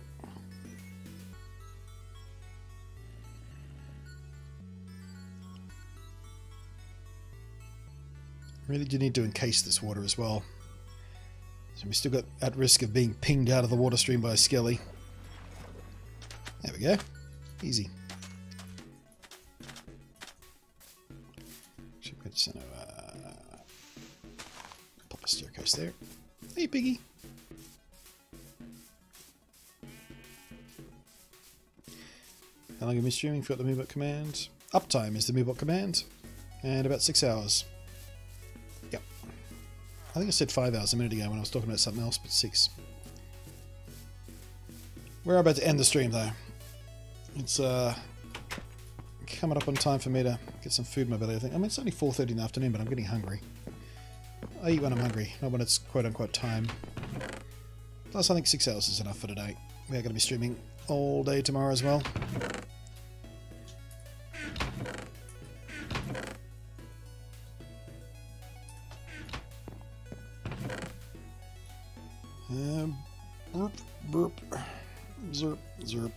Really do need to encase this water as well. So we still got at risk of being pinged out of the water stream by a skelly. There we go. Easy. Pop a staircase there. Hey, piggy. How long have you been streaming? Forgot the MooBot command. Uptime is the MooBot command. And about 6 hours. Yep. I think I said 5 hours a minute ago when I was talking about something else, but 6. We're about to end the stream though. It's coming up on time for me to get some food in my belly, I think. I mean, it's only 4:30 in the afternoon, but I'm getting hungry. I eat when I'm hungry, not when it's quote-unquote time. Plus, I think 6 hours is enough for today. We are going to be streaming all day tomorrow as well. Burp, burp, zerp, zerp.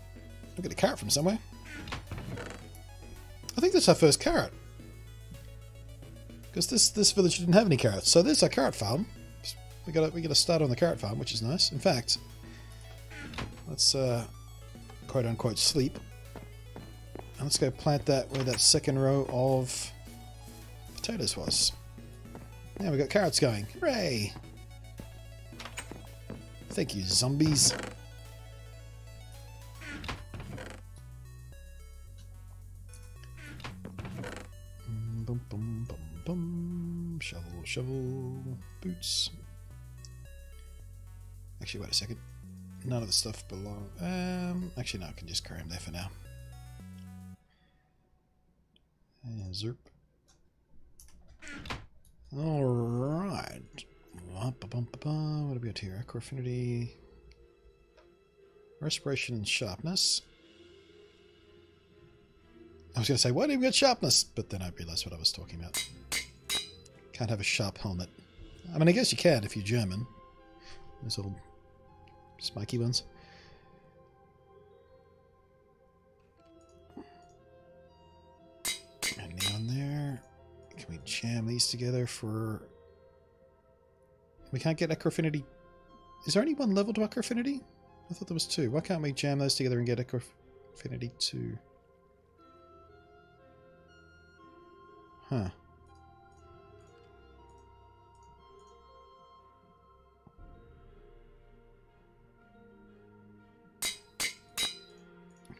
I'll get a carrot from somewhere. I think that's our first carrot. Because this village didn't have any carrots. So there's our carrot farm. we got a start on the carrot farm, which is nice. In fact, let's quote unquote sleep. And let's go plant that where that second row of potatoes was. Now we got carrots going. Hooray! Thank you, zombies. Bum, bum, bum, bum. Shovel, shovel, boots. Actually, wait a second. None of the stuff belong. Actually, no, I can just carry them there for now. And zerp. Alright. What do we got here? Aqua affinity. Respiration and sharpness. I was going to say, why do we got sharpness? But then I realised what I was talking about. Can't have a sharp helmet. I mean, I guess you can if you're German. Those little spiky ones. And neon there. Can we jam these together for... We can't get Aqua affinity. Is there only one level to Aqua affinity? I thought there was two. Why can't we jam those together and get Aqua affinity 2? Huh.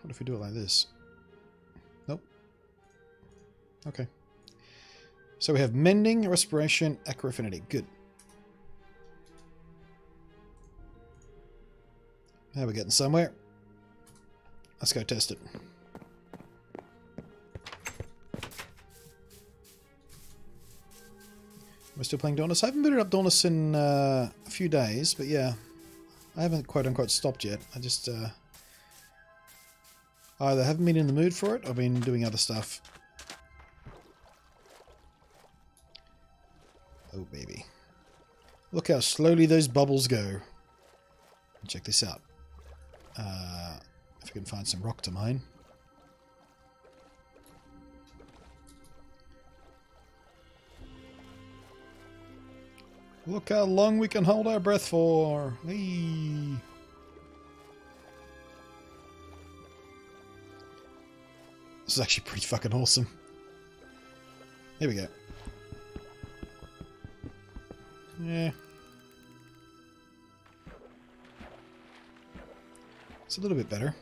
What if we do it like this? Nope. Okay. So we have mending, respiration, Aqua affinity. Good. Now we're getting somewhere. Let's go test it. We're still playing Dauntless. I haven't booted up Dauntless in a few days, but yeah. I haven't quote-unquote stopped yet. I just either haven't been in the mood for it or I've been doing other stuff. Oh, baby. Look how slowly those bubbles go. Check this out. If we can find some rock to mine. Look how long we can hold our breath for. Hey. This is actually pretty fucking awesome. Here we go. Yeah. It's a little bit better.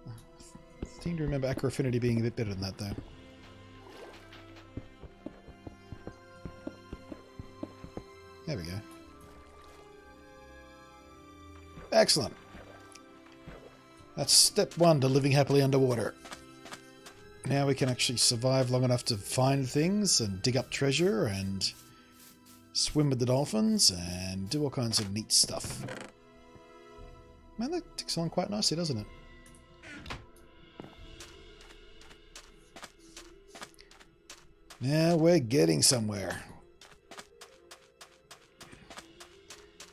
I seem to remember Aqua affinity being a bit better than that, though. There we go. Excellent. That's step 1 to living happily underwater. Now we can actually survive long enough to find things and dig up treasure and swim with the dolphins and do all kinds of neat stuff. Man, that ticks along quite nicely, doesn't it? Now we're getting somewhere.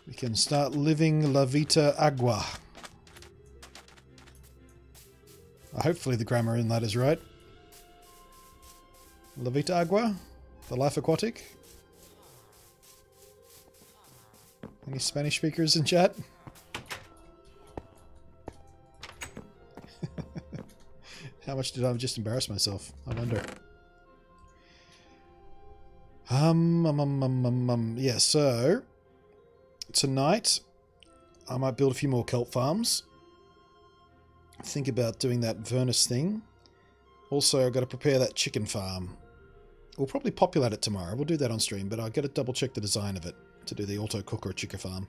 We can start living La Vita Agua. Hopefully the grammar in that is right. La Vita Agua? The life aquatic? Any Spanish speakers in chat? How much did I just embarrass myself? I wonder. Yeah, so tonight I might build a few more kelp farms. Think about doing that Vernus thing. Also, I've got to prepare that chicken farm. We'll probably populate it tomorrow. We'll do that on stream, but I've got to double check the design of it to do the auto cook or chicken farm.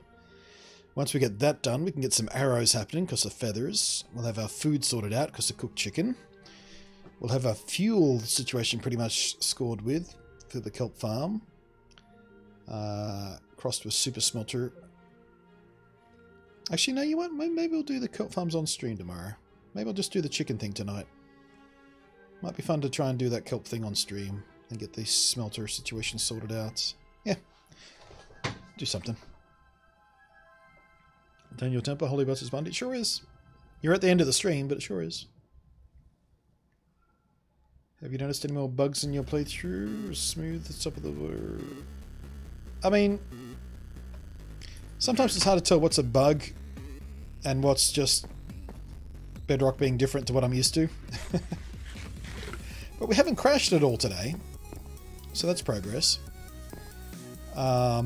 Once we get that done, we can get some arrows happening because of feathers. We'll have our food sorted out because of cooked chicken. We'll have our fuel situation pretty much scored with for the kelp farm. Crossed with super smelter. Actually, no, you won't. Maybe we'll do the kelp farms on stream tomorrow. Maybe I'll just do the chicken thing tonight. Might be fun to try and do that kelp thing on stream and get the smelter situation sorted out. Yeah. Do something. Daniel Temper, Holy Bus is Monday. It sure is. You're at the end of the stream, but it sure is. Have you noticed any more bugs in your playthrough? Smooth the top of the water. I mean, sometimes it's hard to tell what's a bug and what's just Bedrock being different to what I'm used to. But we haven't crashed at all today, so that's progress. I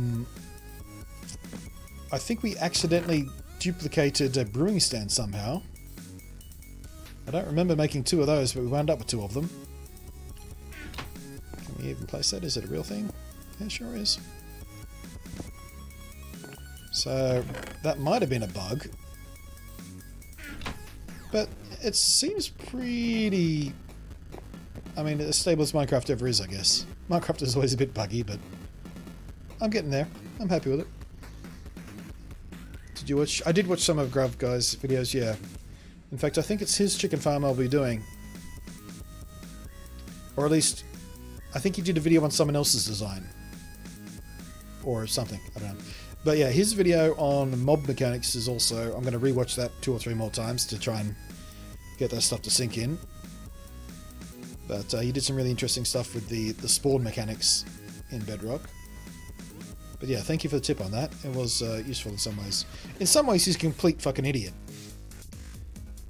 think we accidentally duplicated a brewing stand somehow. I don't remember making 2 of those, but we wound up with 2 of them. Can we even place that? Is it a real thing? Yeah, sure is. So that might have been a bug. But it seems pretty... I mean, as stable as Minecraft ever is, I guess. Minecraft is always a bit buggy, but I'm getting there. I'm happy with it. Did you watch? I did watch some of Grav Guy's videos, yeah. In fact, I think it's his chicken farm I'll be doing. Or at least, I think he did a video on someone else's design. Or something, I don't know. But yeah, his video on mob mechanics is also... I'm going to rewatch that 2 or 3 more times to try and get that stuff to sink in. But he did some really interesting stuff with the spawn mechanics in Bedrock. But yeah, thank you for the tip on that. It was useful in some ways. In some ways, he's a complete fucking idiot.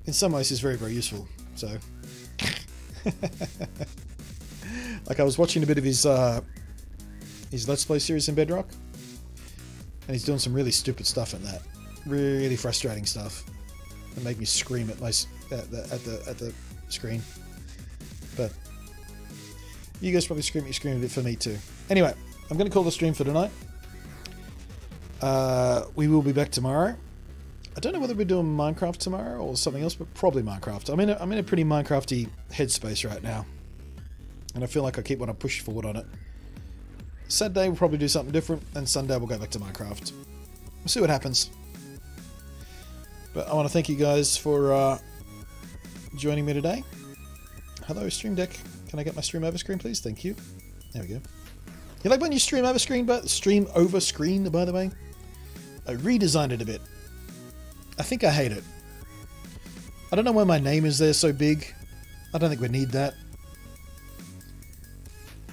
In some ways, he's very, very useful. So, like I was watching a bit of his Let's Play series in Bedrock, and he's doing some really stupid stuff in that. Really frustrating stuff. It made me scream at the screen. But you guys probably screamed it for me too. Anyway, I'm going to call the stream for tonight. We will be back tomorrow. I don't know whether we're doing Minecraft tomorrow or something else, but probably Minecraft. I'm in a pretty Minecrafty headspace right now, and I feel like I keep wanting to push forward on it. Saturday we'll probably do something different, and Sunday we'll go back to Minecraft. We'll see what happens. But I want to thank you guys for joining me today. Hello, Stream Deck. Can I get my stream over screen, please? Thank you. There we go. You like when you stream over screen, by the way? I redesigned it a bit. I think I hate it. I don't know why my name is there so big. I don't think we need that.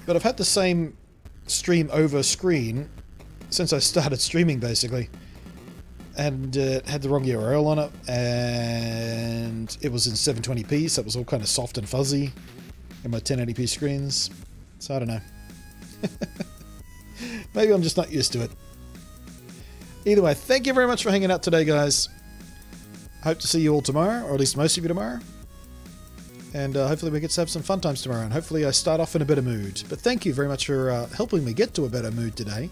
But I've had the same stream over screen since I started streaming, basically. And it had the wrong URL on it, and it was in 720p, so it was all kind of soft and fuzzy in my 1080p screens. So I don't know. Maybe I'm just not used to it. Either way, thank you very much for hanging out today, guys. Hope to see you all tomorrow, or at least most of you tomorrow. And hopefully we get to have some fun times tomorrow, and hopefully I start off in a better mood. But thank you very much for helping me get to a better mood today.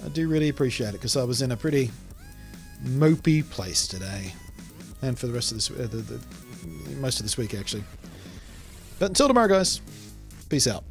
I do really appreciate it, because I was in a pretty mopey place today, and for the rest of this most of this week actually. But until tomorrow, guys, peace out.